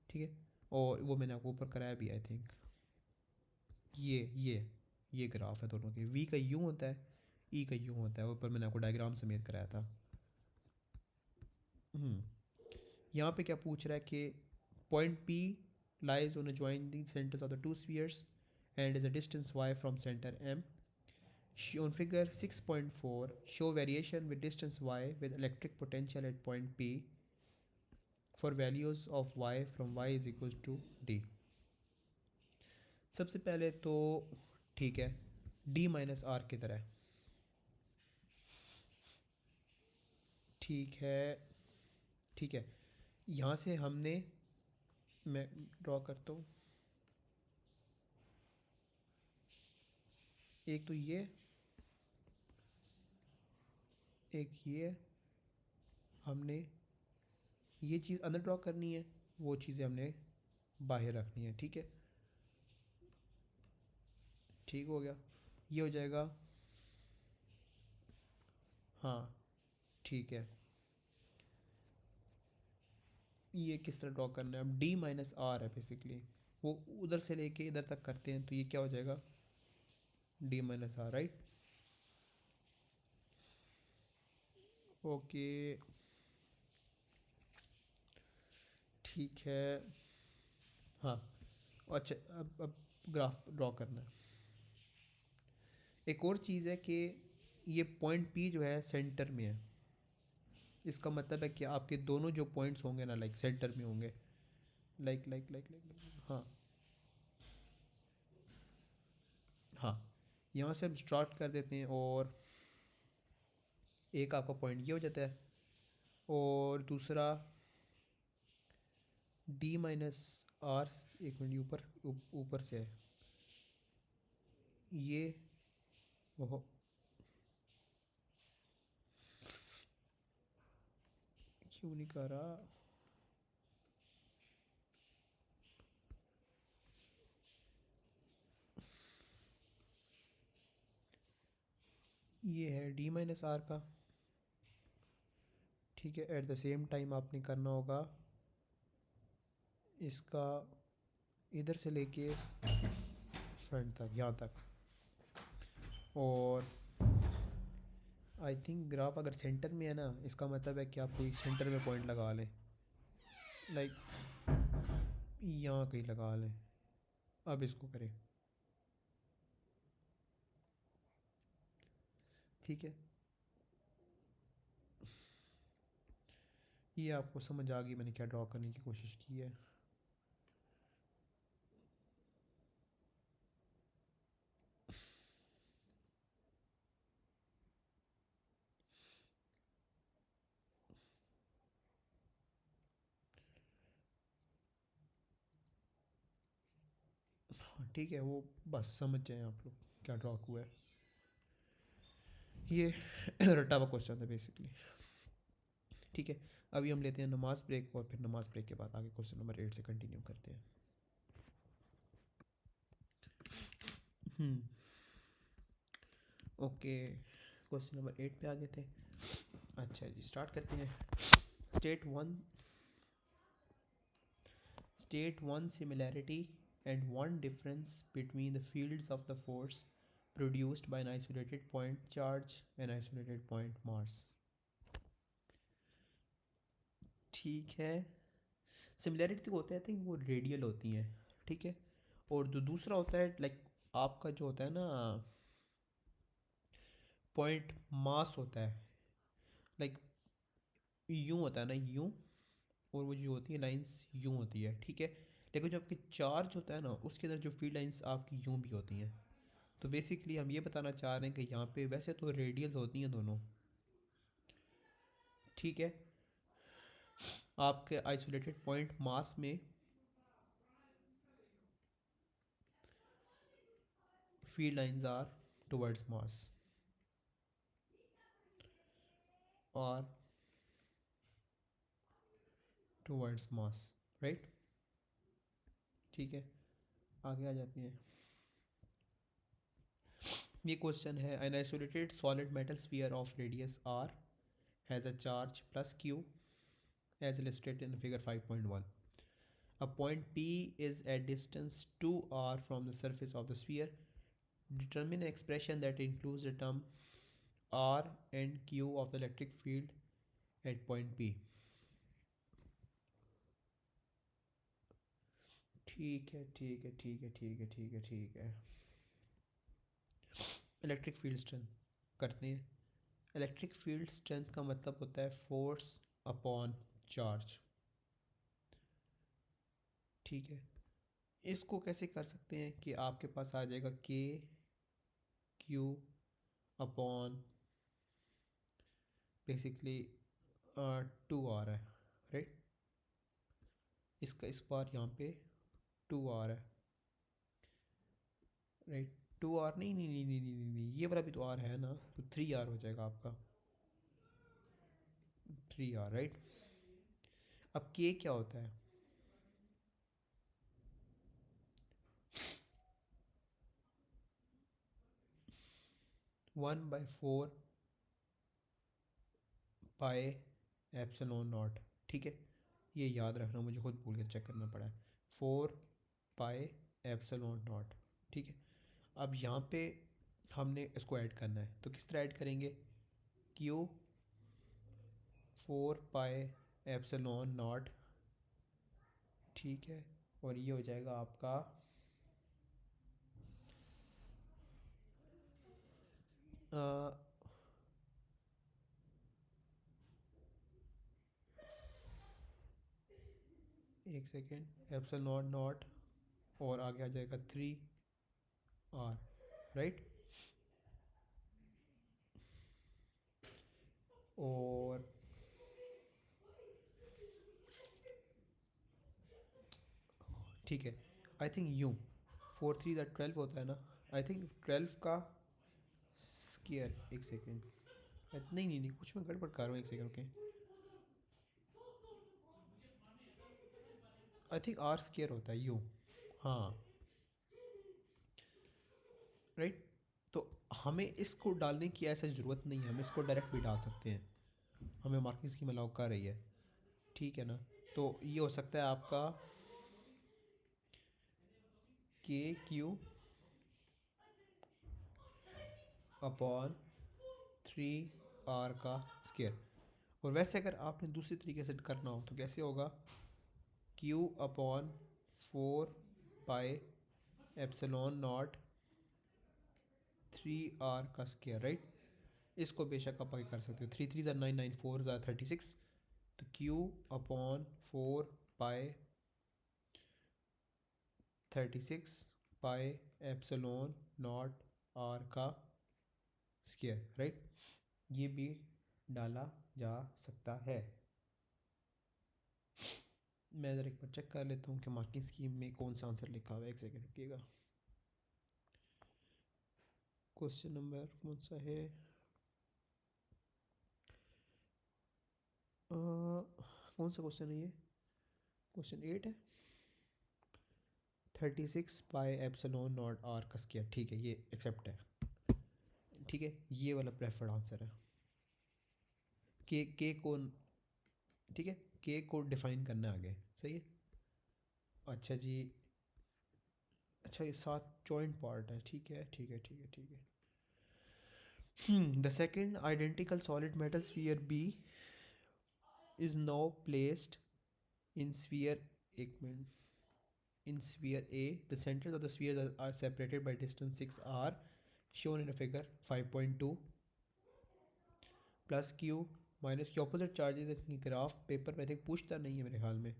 ठीक है। और वो मैंने आपको ऊपर कराया भी आई थिंक, ये ग्राफ है दोनों के, वी का यूँ होता है, ई का यूँ होता है, ऊपर मैंने आपको डायग्राम समेत कराया था, यहाँ पे क्या पूछ रहा है कि point P lies on adjoining centers of the two spheres and is a distance y from center M. On figure 6.4, show variation with distance y with electric potential at point P for values of y from y is equals to d. सबसे पहले तो ठीक है, d minus are की तरह, ठीक है, ठीक है। यहाँ से हमने, मैं ड्रॉ करता हूँ, एक तो ये, एक ये, हमने ये चीज़ अंदर ड्रॉ करनी है, वो चीज़ें हमने बाहर रखनी है, ठीक है। ठीक हो गया, ये हो जाएगा, हाँ ठीक है। ये किस तरह ड्रॉ करना है, अब डी माइनस आर है बेसिकली, वो उधर से लेके इधर तक करते हैं, तो ये क्या हो जाएगा, D minus R, right. Okay, ठीक है, हाँ। अच्छा, अब ग्राफ ड्रॉ करना है। एक और चीज़ है कि ये पॉइंट पी जो है सेंटर में है, इसका मतलब है कि आपके दोनों जो पॉइंट्स होंगे ना, लाइक सेंटर में होंगे, लाइक हाँ, हाँ। यहाँ से हम स्टार्ट कर देते हैं, और एक आपका पॉइंट ये हो जाता है, और दूसरा डी माइनस आर, एक मिनट, ऊपर ऊपर से है ये, वो क्यों नहीं कर रहा, ये है डी माइनस आर का, ठीक है। एट द सेम टाइम आपने करना होगा इसका इधर से लेके फ्रंट तक, यहाँ तक, और आई थिंक ग्राफ अगर सेंटर में है ना, इसका मतलब है कि आप कोई सेंटर में पॉइंट लगा लें, लाइक यहाँ कहीं लगा लें। अब इसको करें, ठीक है। ये आपको समझ आ गई मैंने क्या ड्रॉ करने की कोशिश की है। हाँ ठीक है, वो बस समझ जाएं आप लोग क्या ड्रॉ हुआ है, ये रटा हुआ क्वेश्चन था बेसिकली, ठीक है। अभी हम लेते हैं नमाज ब्रेक, और फिर नमाज ब्रेक के बाद आगे क्वेश्चन नंबर 8 से कंटिन्यू करते हैं। ओके, क्वेश्चन नंबर 8 पे आ गए थे। अच्छा जी, स्टार्ट करते हैं। State one, state one similarity and one difference between the fields of the force produced by an isolated point charge and isolated point mass। ठीक है, सिमिलैरिटी तो होता है, आई थिंक वो रेडियल होती हैं, ठीक है। और जो दूसरा होता है, लाइक आपका जो होता है ना पॉइंट मास होता है, लाइक यूँ होता है ना, यूँ, और वो जो होती है लाइंस यूँ होती है, ठीक है। लेकिन जो आपकी चार्ज होता है ना, उसके अंदर जो फील्ड लाइंस आपकी यूँ भी होती हैं। तो बेसिकली हम ये बताना चाह रहे हैं कि यहाँ पे वैसे तो रेडियल होती हैं दोनों, ठीक है। आपके आइसोलेटेड पॉइंट मास में फील्ड लाइंस आर टुवर्ड्स मास, और टुवर्ड्स मास, राइट, ठीक है। आगे आ जाते हैं। ये क्वेश्चन है, an isolated solid metal sphere of radius R has a charge plus Q as illustrated in figure 5.1। A point P is at distance 2r from the surface of the sphere. Determine an expression that includes the term r and q of the electric field at point P। ठीक है ठीक है ठीक है ठीक है ठीक है ठीक है। इलेक्ट्रिक फील्ड स्ट्रेंथ करते हैं। इलेक्ट्रिक फील्ड स्ट्रेंथ का मतलब होता है फोर्स अपॉन चार्ज। ठीक है, इसको कैसे कर सकते हैं कि आपके पास आ जाएगा के क्यू अपॉन बेसिकली 2 आर है, राइट। इसका इस बार यहाँ पे 2 आर है, राइट। 2 आर नहीं नहीं नहीं नहीं नहीं नहीं नहीं, ये वाला भी तो आर है ना, तो 3 आर हो जाएगा आपका, 3 आर, राइट। अब के क्या होता है, 1/4 पाए एप्सिलॉन नॉट। ठीक है, ये याद रखना, मुझे खुद भूल के चेक करना पड़ा है, 4 पाए एप्सिलॉन नॉट। ठीक है, अब यहाँ पे हमने इसको ऐड करना है, तो किस तरह ऐड करेंगे, क्यू 4 पाए एप्सिलॉन नॉट। ठीक है, और ये हो जाएगा आपका अ, एक सेकेंड, एप्सिलॉन नॉट नॉट और आगे आ जाएगा 3 आर, राइट। और ठीक है, आई थिंक यूँ 4 3 12 होता है ना, आई थिंक 12 का स्केयर, एक सेकेंड, नहीं नहीं नहीं, कुछ मैं गड़बड़ कर रहा हूँ, एक second, okay. I think R square होता है यूँ, हाँ, राइट। तो हमें इसको डालने की ऐसा ज़रूरत नहीं है, हम इसको डायरेक्ट भी डाल सकते हैं, हमें मार्किंग स्कीम अलाउ कर रही है। ठीक है ना, तो ये हो सकता है आपका के क्यू अपॉन 3 आर का स्केयर। और वैसे अगर आपने दूसरी तरीके से करना हो तो कैसे होगा, क्यू अपॉन 4 पाए एप्सिलॉन नॉट 3 आर का स्केयर, राइट। इसको बेशक आप आगे कर सकते हो, 3 3 9 9 4 36, तो क्यू अपॉन 4 पाए 36 पाए एप्सिलॉन नॉट आर का स्केयर, राइट। ये भी डाला जा सकता है। मैं ज़रा एक बार चेक कर लेता हूँ कि मार्किंग स्कीम में कौन सा आंसर लिखा हुआ है, एक सेकेंड रुकिएगा। क्वेश्चन नंबर कौन सा है, कौन सा क्वेश्चन है ये, क्वेश्चन 8 है। 36 पाए एप्सिलॉन नॉट आर का स्क्वायर, ठीक है, ये एक्सेप्ट है। ठीक है, ये वाला प्रेफर्ड आंसर है। के को, ठीक है, के को डिफाइन करना है आगे, सही है। अच्छा जी, अच्छा ये 7 जॉइंट पार्ट है, ठीक है ठीक है ठीक है ठीक है। The second identical solid metal sphere B is now placed in sphere, एक minute, in sphere A the centers of the spheres are separated by distance 6 r shown in a figure 5.2 plus q minus q opposite charges इसकी graph paper में think पूछता नहीं है मेरे ख्याल में,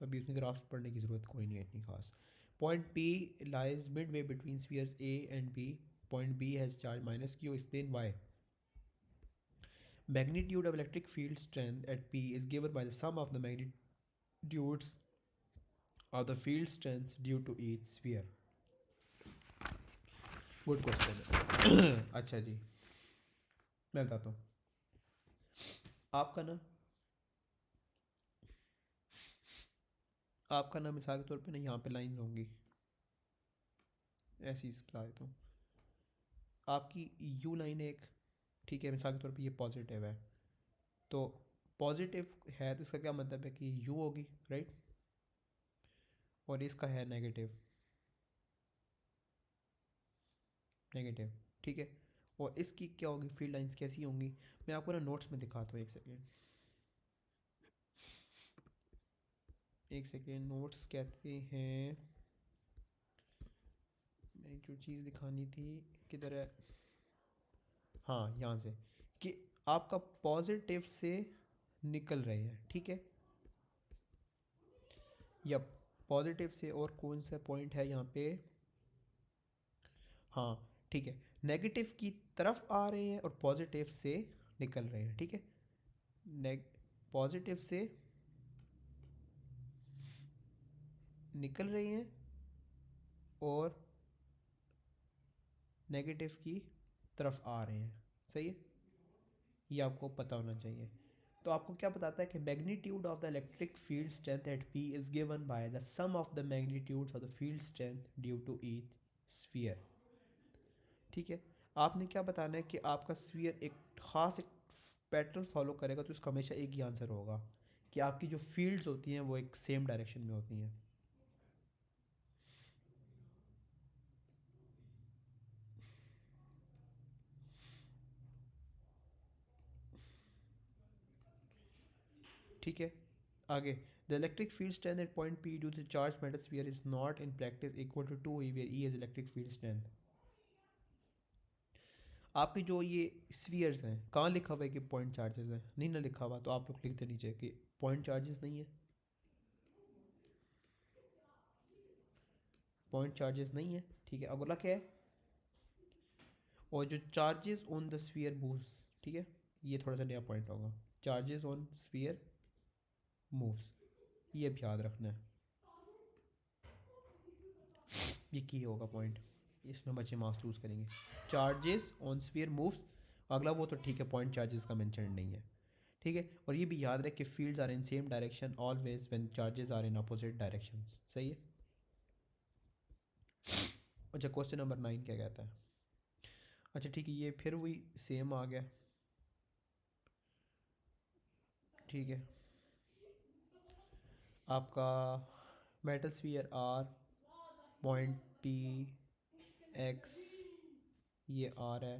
अभी उसमें ग्राफ पढ़ने की ज़रूरत कोई नहीं है इतनी खास। Point P lies midway between spheres A and B. Point B has charge minus q. Explain why. Magnitude of electric field strength at P is given by the sum of the magnitudes of the field strengths due to each sphere. Good question. अच्छा जी, मैं बताता हूँ आपका ना, आपका ना मिसाल के तौर पे ना यहाँ पे लाइन होंगी, ऐसी बता देता हूँ। आपकी यू लाइन एक, ठीक है, मिसाल के तौर पे ये पॉजिटिव है, तो पॉजिटिव है तो इसका क्या मतलब है कि यू होगी, राइट। और इसका है नेगेटिव, नेगेटिव, ठीक है। और इसकी क्या होगी, फील्ड लाइंस कैसी होंगी, मैं आपको ना नोट्स में दिखाता हूँ, एक सेकेंड, एक सेकेंड, नोट्स कहते हैं जो चीज़ दिखानी थी किधर है, हाँ यहाँ से, कि आपका पॉजिटिव से निकल रहे हैं, ठीक है, या पॉजिटिव से, और कौन सा पॉइंट है यहाँ पे, हाँ ठीक है, नेगेटिव की तरफ आ रहे हैं और पॉजिटिव से निकल रहे हैं, ठीक है, पॉजिटिव से निकल रहे हैं और नेगेटिव की तरफ आ रहे हैं, सही है, ये आपको पता होना चाहिए। तो आपको क्या बताता है कि magnitude of the electric field strength at P is given by the sum of the magnitudes of the field strength due to each sphere, ठीक है, आपने क्या बताना है कि आपका स्फीयर एक ख़ास एक पैटर्न फॉलो करेगा तो उसका हमेशा एक ही आंसर होगा कि आपकी जो फील्ड्स होती हैं वो एक सेम डायरेक्शन में होती हैं। ठीक है, आगे, the electric field strength at point P due to charge metal sphere is not in practice equal to 2 E where E is electric field strength. आपके जो ये स्फीयर्स हैं कहाँ लिखा हुआ है कि पॉइंट चार्जेस हैं, नहीं ना लिखा हुआ, तो आप लोग लिखते नीचे कि पॉइंट चार्जेस नहीं है, पॉइंट चार्जेस नहीं है, ठीक है, अगला क्या है, और जो charges on the sphere moves, ठीक है, ये थोड़ा सा नया पॉइंट होगा, चार्जेस ऑन स्फीयर मूव्स, ये भी याद रखना है, ये की होगा पॉइंट, इसमें बच्चे मार्क्स लूज करेंगे, चार्जेस ऑन स्फीयर मूव्स, अगला वो तो ठीक है, पॉइंट चार्जेस का मेंशन नहीं है, ठीक है, और ये भी याद रहे कि fields are in same direction always when charges are in opposite directions, सही है। अच्छा, क्वेश्चन नंबर 9 क्या कहता है, अच्छा ठीक है, ये फिर वही सेम आ गया, ठीक है, आपका metal sphere R, point P X, ये आर है,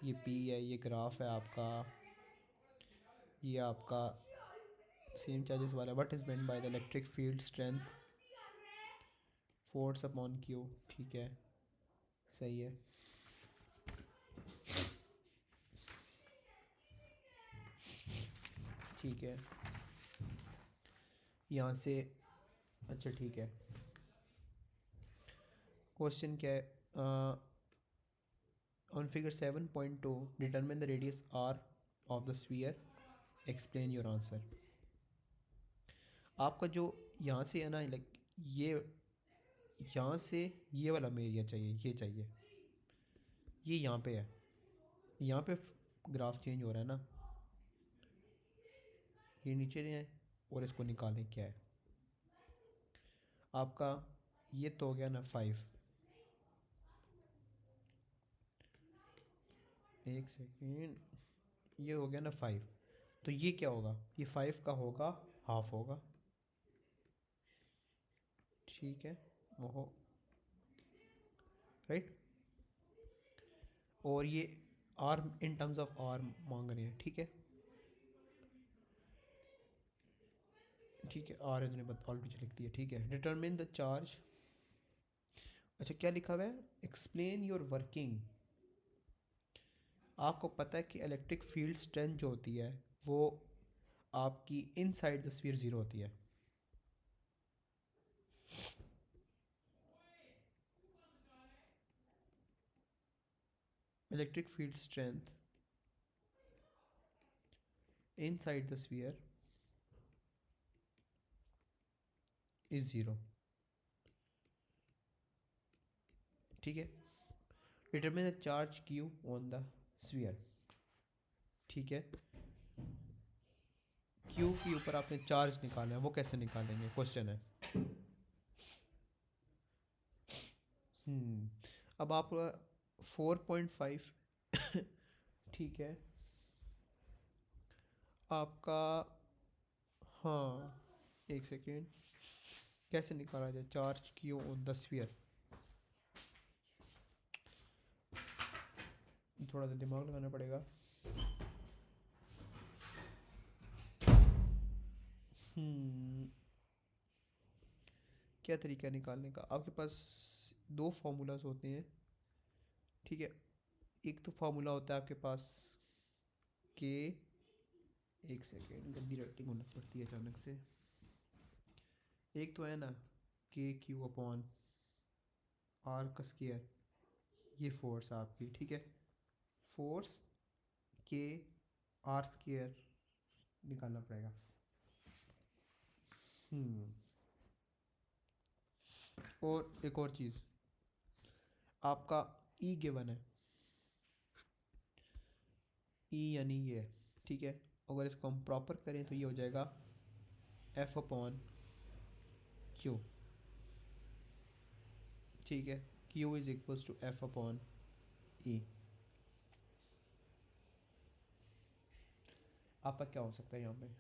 ये पी है, ये ग्राफ है आपका, ये आपका सेम चार्जेस वाला, what is meant by the electric field strength force upon Q, ठीक है, सही है, ठीक है, यहाँ से, अच्छा ठीक है, क्वेश्चन क्या है, on figure 7.2 determine the radius R of the sphere, explain your answer. आपका जो यहाँ से है ना, लाइक ये यहाँ से ये वाला में एरिया चाहिए, ये चाहिए, ये यहाँ पे है, यहाँ पे ग्राफ चेंज हो रहा है ना, ये नीचे नहीं है, और इसको निकालें क्या है आपका, ये तो हो गया ना 5, एक सेकेंड, ये हो गया ना 5, तो ये क्या होगा, ये 5 का होगा हाफ होगा, ठीक है, वो राइट, और ये are in terms of R मांग रहे हैं, ठीक है, ठीक है, आर इन्होंने ऑलरेडी लिख दिया, ठीक है, डिटरमिन द चार्ज, अच्छा क्या लिखा हुआ है, एक्सप्लेन योर वर्किंग, आपको पता है कि इलेक्ट्रिक फील्ड स्ट्रेंथ जो होती है वो आपकी इनसाइड द स्फीयर ज़ीरो होती है, electric field strength inside the sphere is zero, ठीक है, determine the charge Q on the sphere, ठीक है, क्यू के ऊपर आपने चार्ज निकालना है, वो कैसे निकालेंगे क्वेश्चन है, अब आप 4.5 ठीक है, आपका, हाँ एक सेकेंड, कैसे निकाला जाए charge Q on the sphere, थोड़ा सा दिमाग लगाना पड़ेगा, क्या तरीका है निकालने का, आपके पास दो फार्मूलाज होते हैं, ठीक है। एक तो फार्मूला होता है आपके पास के, एक सेकेंड गंदी राइटिंग होना पड़ती है अचानक से। एक तो है ना के क्यू अपॉन आर का स्केयर, ये फोर्स आपकी, ठीक है। फोर्स के आर स्केयर निकालना पड़ेगा। और एक और चीज़, आपका ई गिवन है, ई यानी ये, ठीक है। अगर इसको हम प्रॉपर करें तो ये हो जाएगा एफ अपॉन क्यू, ठीक है। Q is equals to F upon E. आपका क्या हो सकता है यहाँ पे?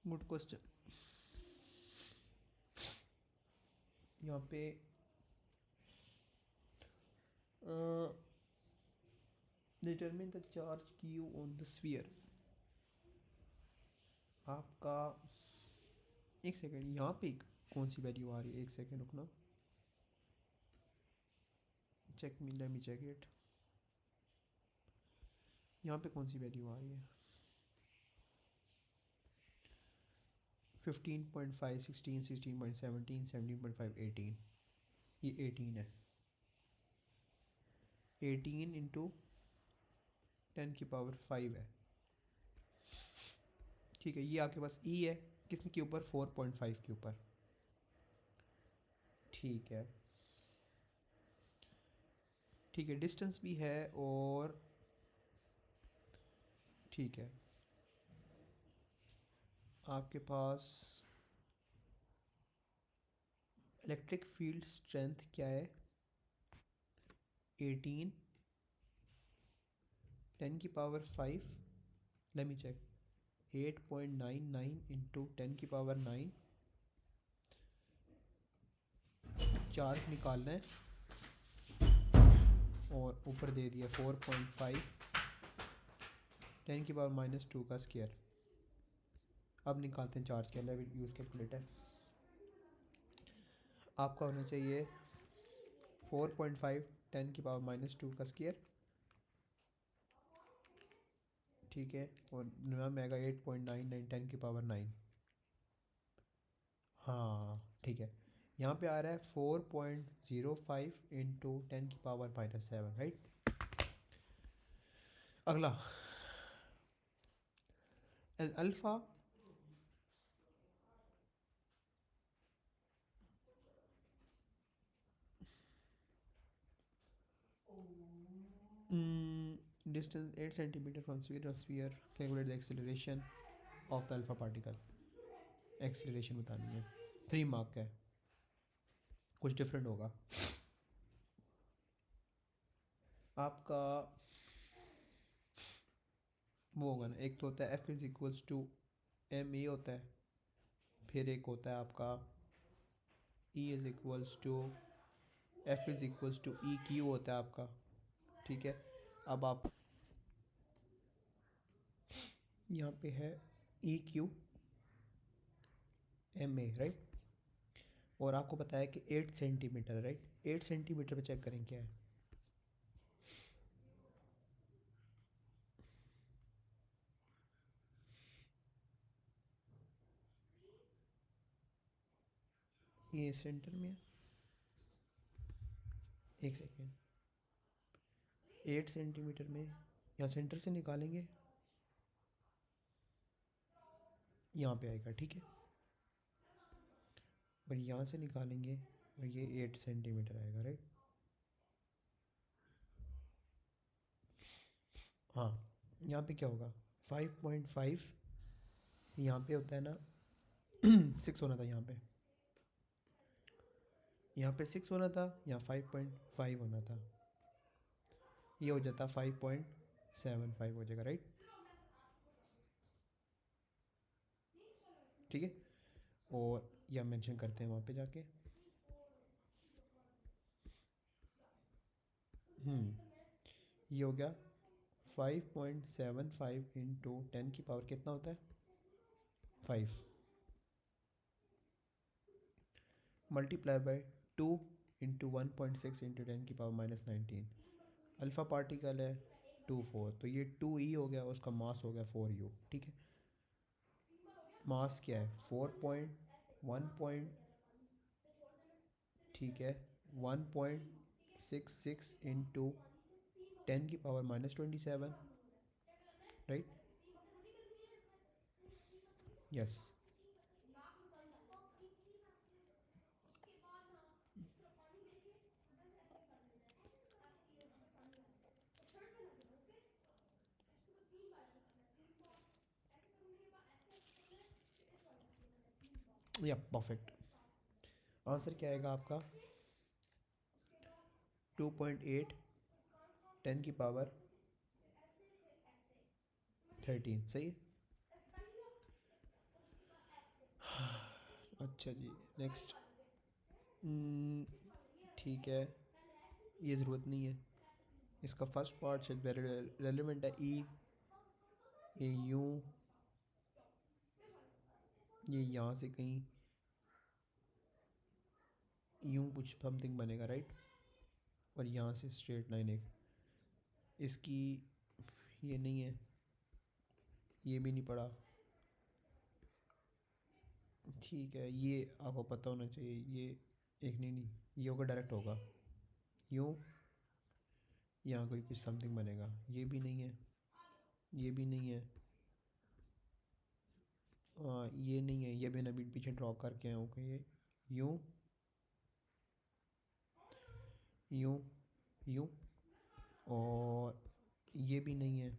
Good question. यहाँ पे determine the charge Q on the sphere. आपका एक सेकेंड, यहाँ पे कौन सी वैल्यू आ रही है? एक सेकेंड रुकना, check me, let me check it. यहाँ पे कौन सी वैल्यू आ रही है? 15.5, 16, 16.17, 17.5, 18। ये 18 है। 18 इंटू 10⁵ है, ठीक है। ये आपके पास ई है किसके के ऊपर? 4.5 के ऊपर, ठीक है। ठीक है, डिस्टेंस भी है और ठीक है। आपके पास इलेक्ट्रिक फील्ड स्ट्रेंथ क्या है? 18 10⁵, let me check, 8.99 into 10⁹ charge निकालना है और ऊपर दे दिया 4.5 10⁻⁻² का स्केयर। अब निकालते हैं चार्ज के लिए, यूज़ कैलकुलेटर। आपका होना चाहिए 4.5 10⁻⁻² का स्केयर, ठीक है। और नया मेगा 8.99 10⁹ हाँ ठीक है। यहाँ पे आ रहा है 4.05 इंटू 10⁻⁻7, राइट। अगला alpha distance 8 centimetre from sphere, calculate the acceleration of the alpha particle. Acceleration बतानी है, 3 मार्क का है, कुछ डिफरेंट होगा आपका। वो होगा ना, एक तो होता है F is equals to M A होता है, फिर एक होता है आपका E is equals to F is equals to E Q होता है आपका, ठीक है। अब आप यहाँ पे है E Q M A, right. और आपको पता है कि 8 सेंटीमीटर है, राइट। 8 सेंटीमीटर पे चेक करें क्या है। ये सेंटर में है, एक सेकेंड। 8 सेंटीमीटर में यहाँ सेंटर से निकालेंगे, यहाँ पे आएगा, ठीक है। और यहाँ से निकालेंगे और ये 8 सेंटीमीटर आएगा, राइट। हाँ, यहाँ पे क्या होगा? 5.5, यहाँ पे होता है ना 6 होना था, यहाँ पे 6 होना था, यहाँ 5.5 होना था, ये हो जाता 5.75 हो जाएगा, राइट, ठीक है। और यह मेंशन करते हैं वहाँ पे जाके। ये हो गया 5.75 इंटू 10 की पावर कितना होता है? 5 multiply by 2 into 1.6 into 10⁻⁻19। Alpha particle है 2 4, तो ये 2e हो गया, उसका मास हो गया 4u। ठीक है, मास क्या है 4.1 पॉइंट, ठीक है 1.66 इंटू 10⁻⁻27, राइट। यस, या परफेक्ट। आंसर क्या आएगा आपका 2.8 10⁻13, सही है। अच्छा जी, नेक्स्ट। ठीक है, ये ज़रूरत नहीं है, इसका फर्स्ट पार्ट शायद वेरी रेलिवेंट है। ई ये यूँ, ये यहाँ से कहीं यूँ कुछ समथिंग बनेगा, राइट। और यहाँ से स्ट्रेट लाइन एक, इसकी ये नहीं है, ये भी नहीं पड़ा। ठीक है, ये आपको पता होना चाहिए, ये एक नहीं, ये होगा डायरेक्ट होगा यूँ, यहाँ कोई कुछ समथिंग बनेगा, ये भी नहीं है, ये भी नहीं है, ये नहीं है, ये मैंने अभी पीछे ड्रॉ करके आया हूँ कि ये यूँ यूँ यूँ, और ये भी नहीं है।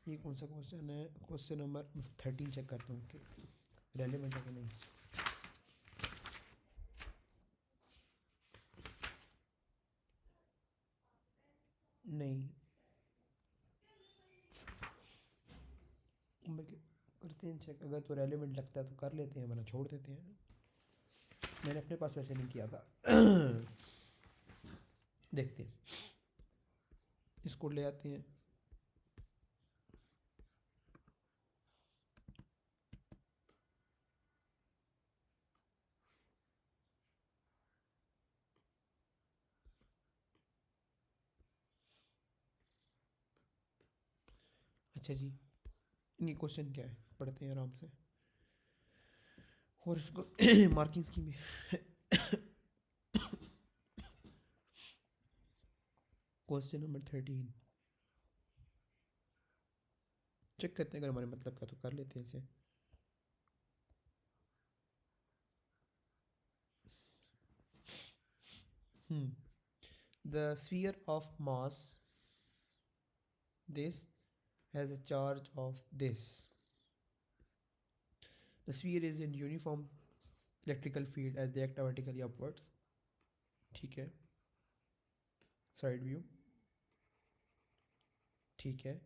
ये कौन सा क्वेश्चन है, क्वेश्चन नंबर 13 चेक करता हूँ कि रेलिवेंट है कि नहीं। नहीं, करते हैं चेक, अगर तो रेलिवेंट लगता है तो कर लेते हैं, वरना छोड़ देते हैं। मैंने अपने पास वैसे नहीं किया था। देखते हैं, इसको ले आते हैं। अच्छा जी, ये क्वेश्चन क्या है पढ़ते हैं आराम से, और इसको मार्किंग स्कीम है। क्वेश्चन नंबर 13 चेक करते हैं, अगर हमारे मतलब का तो कर लेते हैं इसे। The sphere of mass this has a charge of this. The sphere is in uniform electrical field as they act vertically upwards. ठीक है, साइड व्यू, ठीक है।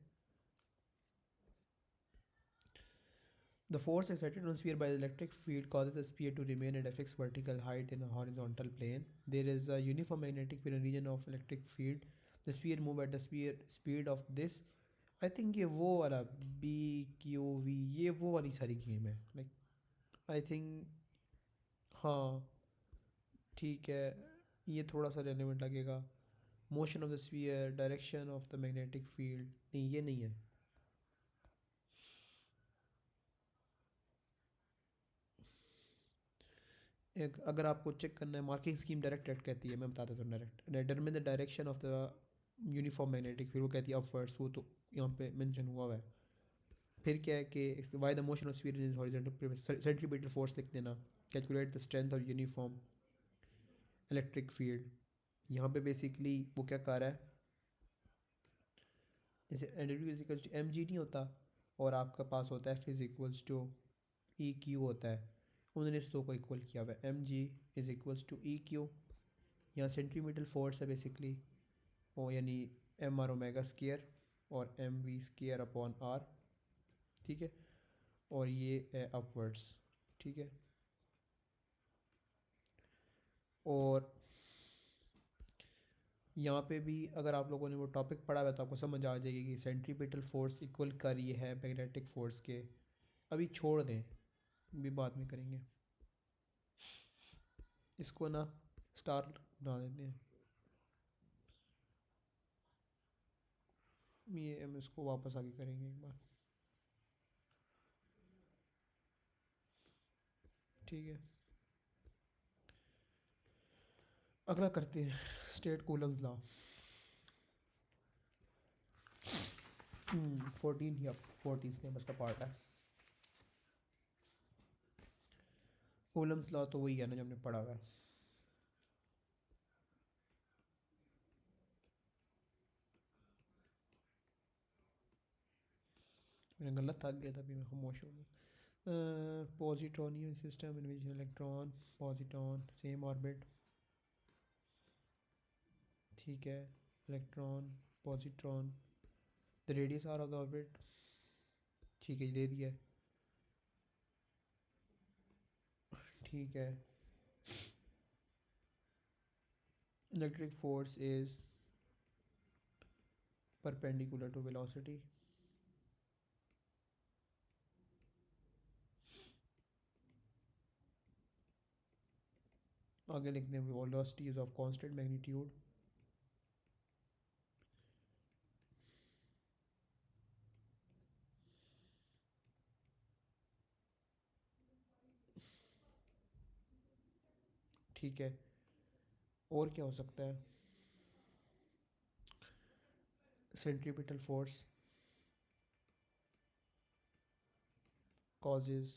The force exerted on the sphere by the electric field causes the sphere to remain at a fixed vertical height in a horizontal plane. There is a uniform magnetic field in a region of electric field. The sphere move at the sphere speed of this. I think ये वो वाला BQV, ये वो वाली सारी game है, like I think. हाँ ठीक है, ये थोड़ा सा रेलिवेंट लगेगा। Motion of the sphere, direction of the magnetic field, नहीं ये नहीं है। एक अगर आपको चेक करना है, मार्किंग स्कीम डायरेक्ट कहती है, मैं बता देता हूँ direct. Determine the direction of the uniform magnetic field, वो कहती है अपवर्ड्स, वो तो यहाँ पे मेंशन हुआ है। फिर क्या है कि why the motion of sphere is horizontal, centripetal force लिख देना। Calculate the strength of uniform electric field, यहाँ पे बेसिकली वो क्या कर रहा है, जैसे NW is equals to M G नहीं होता, और आपका पास होता है फिज इक्वल्स टू ई क्यू होता है, उन्होंने इस दो को इक्वल किया हुआ है। M G is equals to E Q, यहाँ सेंट्रीमीटल फोर्स है बेसिकली, वो यानी एम आर ओमेगा स्केयर और M V square upon R, ठीक है। और ये है अपवर्ड्स, ठीक है। और यहाँ पे भी अगर आप लोगों ने वो टॉपिक पढ़ा हुआ है तो आपको समझ आ जाएगी कि सेंट्रीपिटल फोर्स इक्वल कर ये है मैग्नेटिक फोर्स के। अभी छोड़ दें, भी बाद में करेंगे। इसको ना स्टार बना देते हैं। ये हम इसको वापस आगे करेंगे एक बार, ठीक है। अगला करते हैं स्टेट कूलम्स लॉ। 14 या 14 सिलेबस का पार्ट है। कूलम्स लॉ तो वही है ना जो हमने पढ़ा हुआ है। मैंने गलत आ गया था, अभी मैं खामोश हो गया। Positronium system in which electron positron same orbit, ठीक है। Electron positron the radius R of the orbit, ठीक है, दे दिया है, ठीक है। Electric force is perpendicular to velocity, आगे लिखते हैं velocity is of constant magnitude, ठीक है। और क्या हो सकता है? Centripetal force causes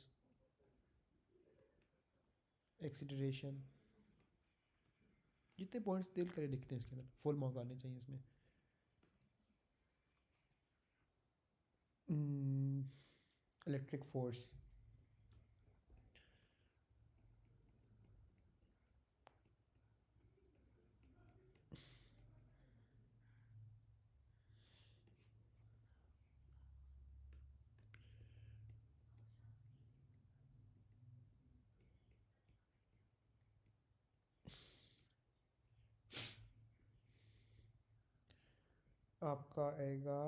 acceleration. जितने पॉइंट्स दिल करे लिखते हैं इसके अंदर, फुल मार्क आने चाहिए इसमें। इलेक्ट्रिक फोर्स आपका आएगा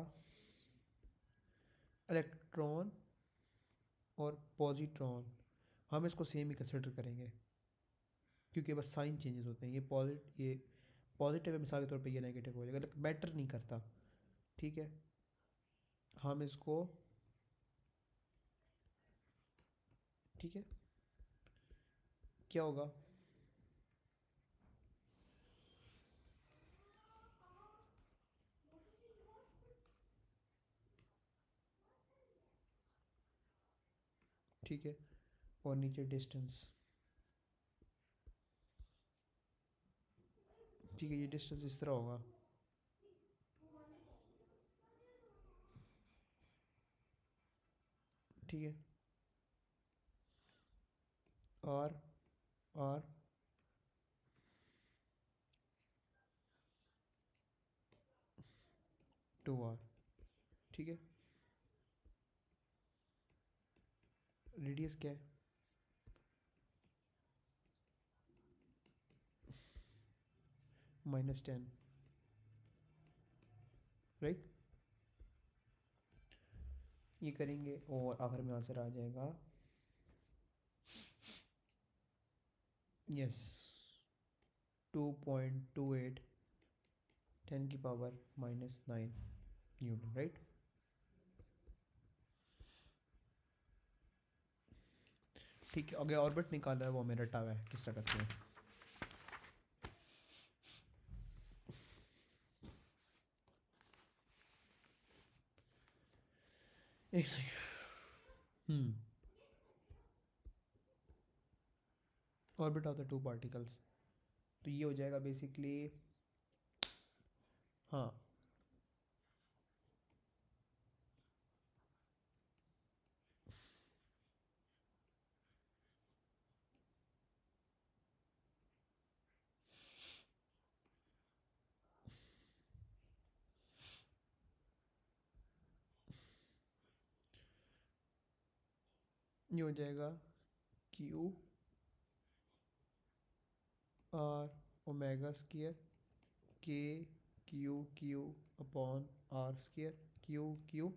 इलेक्ट्रॉन और पॉजिट्रॉन, हम इसको सेम ही कंसिडर करेंगे क्योंकि बस साइन चेंजेस होते हैं। ये पॉजिटिव है, मिसाल के तौर पे ये नेगेटिव हो जाएगा, लेकिन मैटर नहीं करता, ठीक है। हम इसको, ठीक है, क्या होगा? ठीक है, और नीचे डिस्टेंस, ठीक है, ये डिस्टेंस इस तरह होगा, ठीक है। आर आर 2R, ठीक है। रेडियस क्या है? -10, राइट। ये करेंगे और आखिर में आंसर आ जाएगा यस 2.28 10⁻⁹ न्यूटन, राइट। ठीक है, आगे ऑर्बिट निकाला है वो हमें रटा हुआ है, किस तरह करते हैं। एक second. Orbit of the two particles, तो ये हो जाएगा बेसिकली, हाँ, ये हो जाएगा Q R ओमेगा स्क्वायर के Q upon R square, Q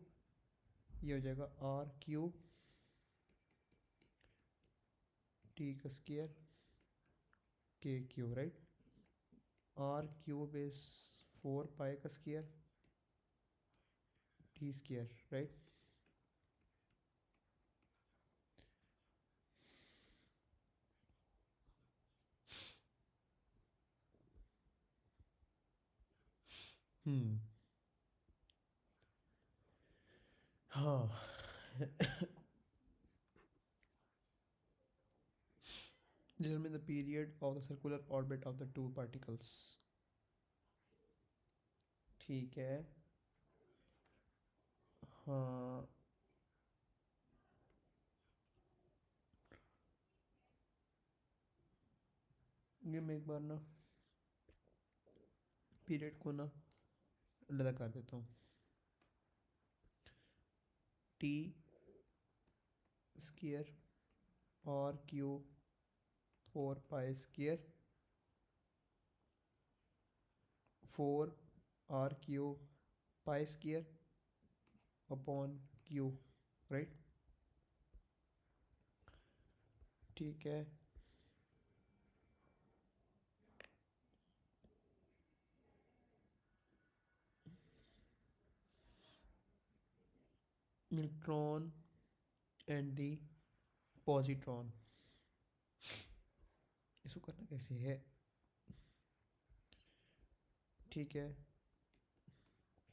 ये हो जाएगा आर क्यूब टी का स्क्वायर के cube, right. R cube is 4 pi का स्क्वायर टी स्क्वायर, राइट। हाँ determine the period of the circular orbit of the two particles। ठीक है, हाँ ये मैं एक बार ना पीरियड को ना अलग कर देता हूँ। T square R cube 4 pi square 4 R cube pi square upon Q, right. ठीक है, न्यूट्रॉन एंड दी पॉजिट्रॉन, इसको करना कैसे है। ठीक है,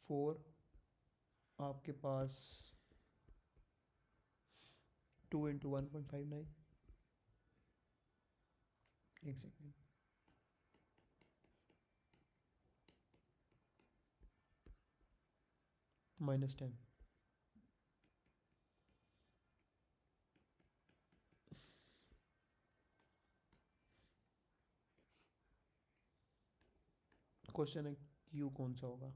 4 आपके पास 2 × 1.59, एक सेकेंड, -10। क्वेश्चन है क्यू कौन सा होगा।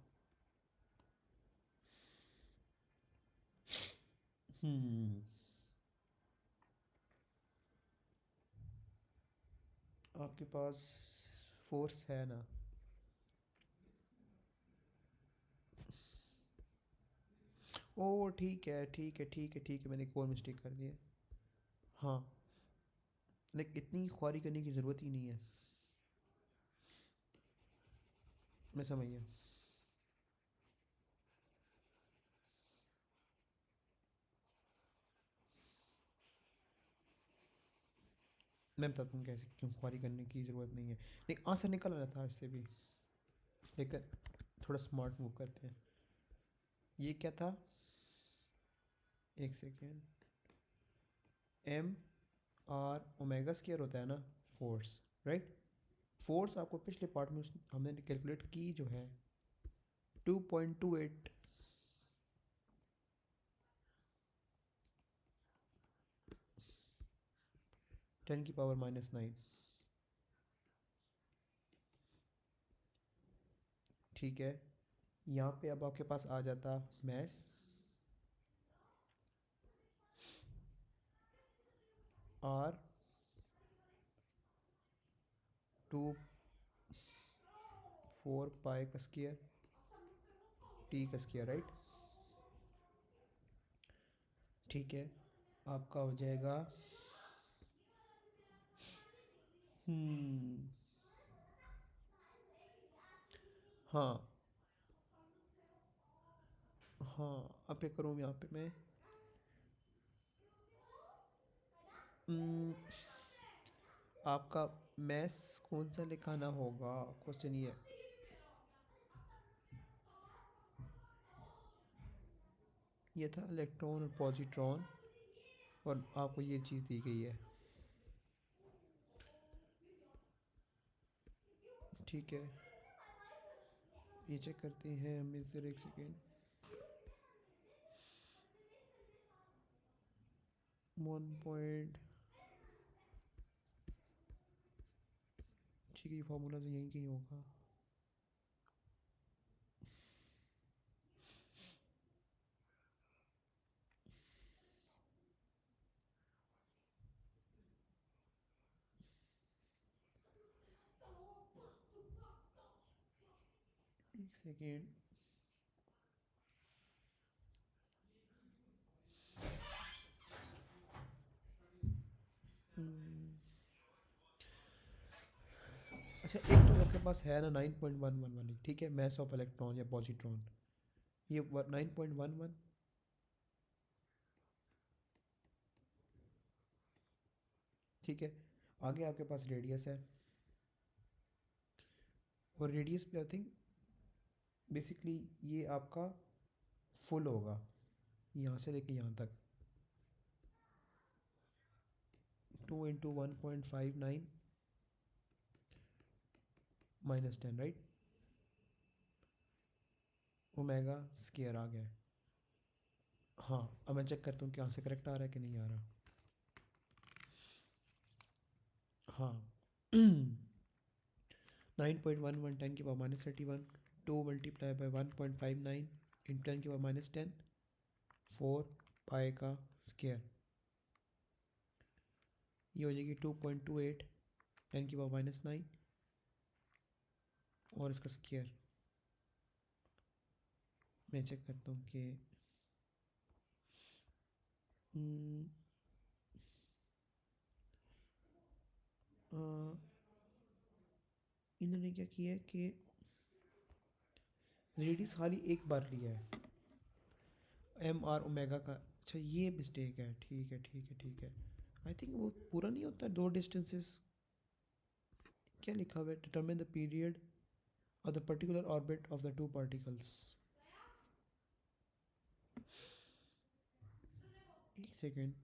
हम्म आपके पास फोर्स है ना, ओ ठीक है ठीक है ठीक है ठीक है, मैंने एक और मिस्टेक कर दी है। हाँ, लेकिन इतनी ख्वारी करने की ज़रूरत ही नहीं है, मैं समझ गया। मैं बताता हूँ कैसे, क्यों ख्वारी करने की ज़रूरत नहीं है। लेकिन आंसर निकल रहा था इससे भी, लेकिन थोड़ा स्मार्ट मूव करते हैं। ये क्या था, एक second, M R omega square होता है ना फोर्स, राइट। फोर्स आपको पिछले पार्ट में हमने कैलकुलेट की जो है 2.28 10⁻⁹। ठीक है, यहाँ पे अब आपके पास आ जाता मैस आर 2 4 पाई का स्क्वायर टी का स्क्वायर, राइट। ठीक है, आपका हो जाएगा हम्म हाँ हाँ, अब क्या करूँ यहाँ पे मैं, हम्म, आपका मैस कौन सा लिखाना होगा, क्वेश्चन ये है। ये था इलेक्ट्रॉन और पॉजिट्रॉन, और आपको ये चीज़ दी गई है। ठीक है, ये चेक करते हैं हम इधर, एक सेकेंड, 1 पॉइंट, ठीक है, ये फार्मूला तो यहीं कहीं होगा। एक सेकेंड। अच्छा, एक तो आपके पास है ना 9.11 वाली, ठीक है, मैस ऑफ इलेक्ट्रॉन या पॉजिट्रॉन, ये 9.11, ठीक है। आगे आपके पास रेडियस है, और रेडियस पे आई थिंक बेसिकली ये आपका फुल होगा यहाँ से लेके यहाँ तक, 2 × 1.59 -10, राइट, ओमेगा स्केयर आ गया। हाँ, अब मैं चेक करता हूँ कि यहाँ से करेक्ट आ रहा है कि नहीं आ रहा। हाँ 9.11 10⁻31, 2 × 1.59 × 10⁻10, 4 पाई का स्केयर, ये हो जाएगी 2.28 10⁻9 और इसका स्केयर। मैं चेक करता हूँ कि इन्होंने क्या किया है कि रेडियस खाली एक बार लिया है एम आर ओमेगा का। अच्छा, ये मिस्टेक है, ठीक है ठीक है ठीक है। आई थिंक वो पूरा नहीं होता, दो डिस्टेंसेस, क्या लिखा हुआ है, determine the period of the particular orbit of the two particles. एक सेकेंड,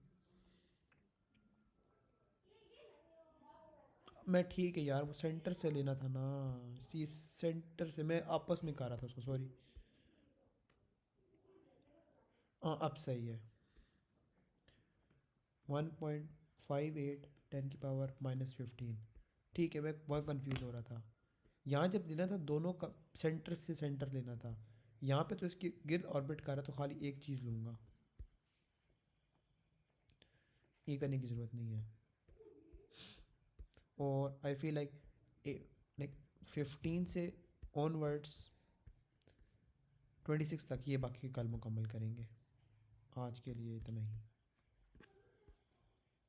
मैं ठीक है यार, वो सेंटर से लेना था ना, सी सेंटर से मैं आपस में कर रहा था उसको, सॉरी। हाँ अब सही है, 1.58 10⁻15। ठीक है, मैं वहाँ कंफ्यूज हो रहा था, यहाँ जब लेना था दोनों का सेंटर से सेंटर लेना था, यहाँ पे तो इसकी गिर ऑर्बिट कर रहा, तो खाली एक चीज़ लूँगा, ये करने की ज़रूरत नहीं है। और आई फील लाइक 15 से ऑनवर्ड्स 26 तक ये बाकी कल मुकम्मल करेंगे। आज के लिए इतना ही।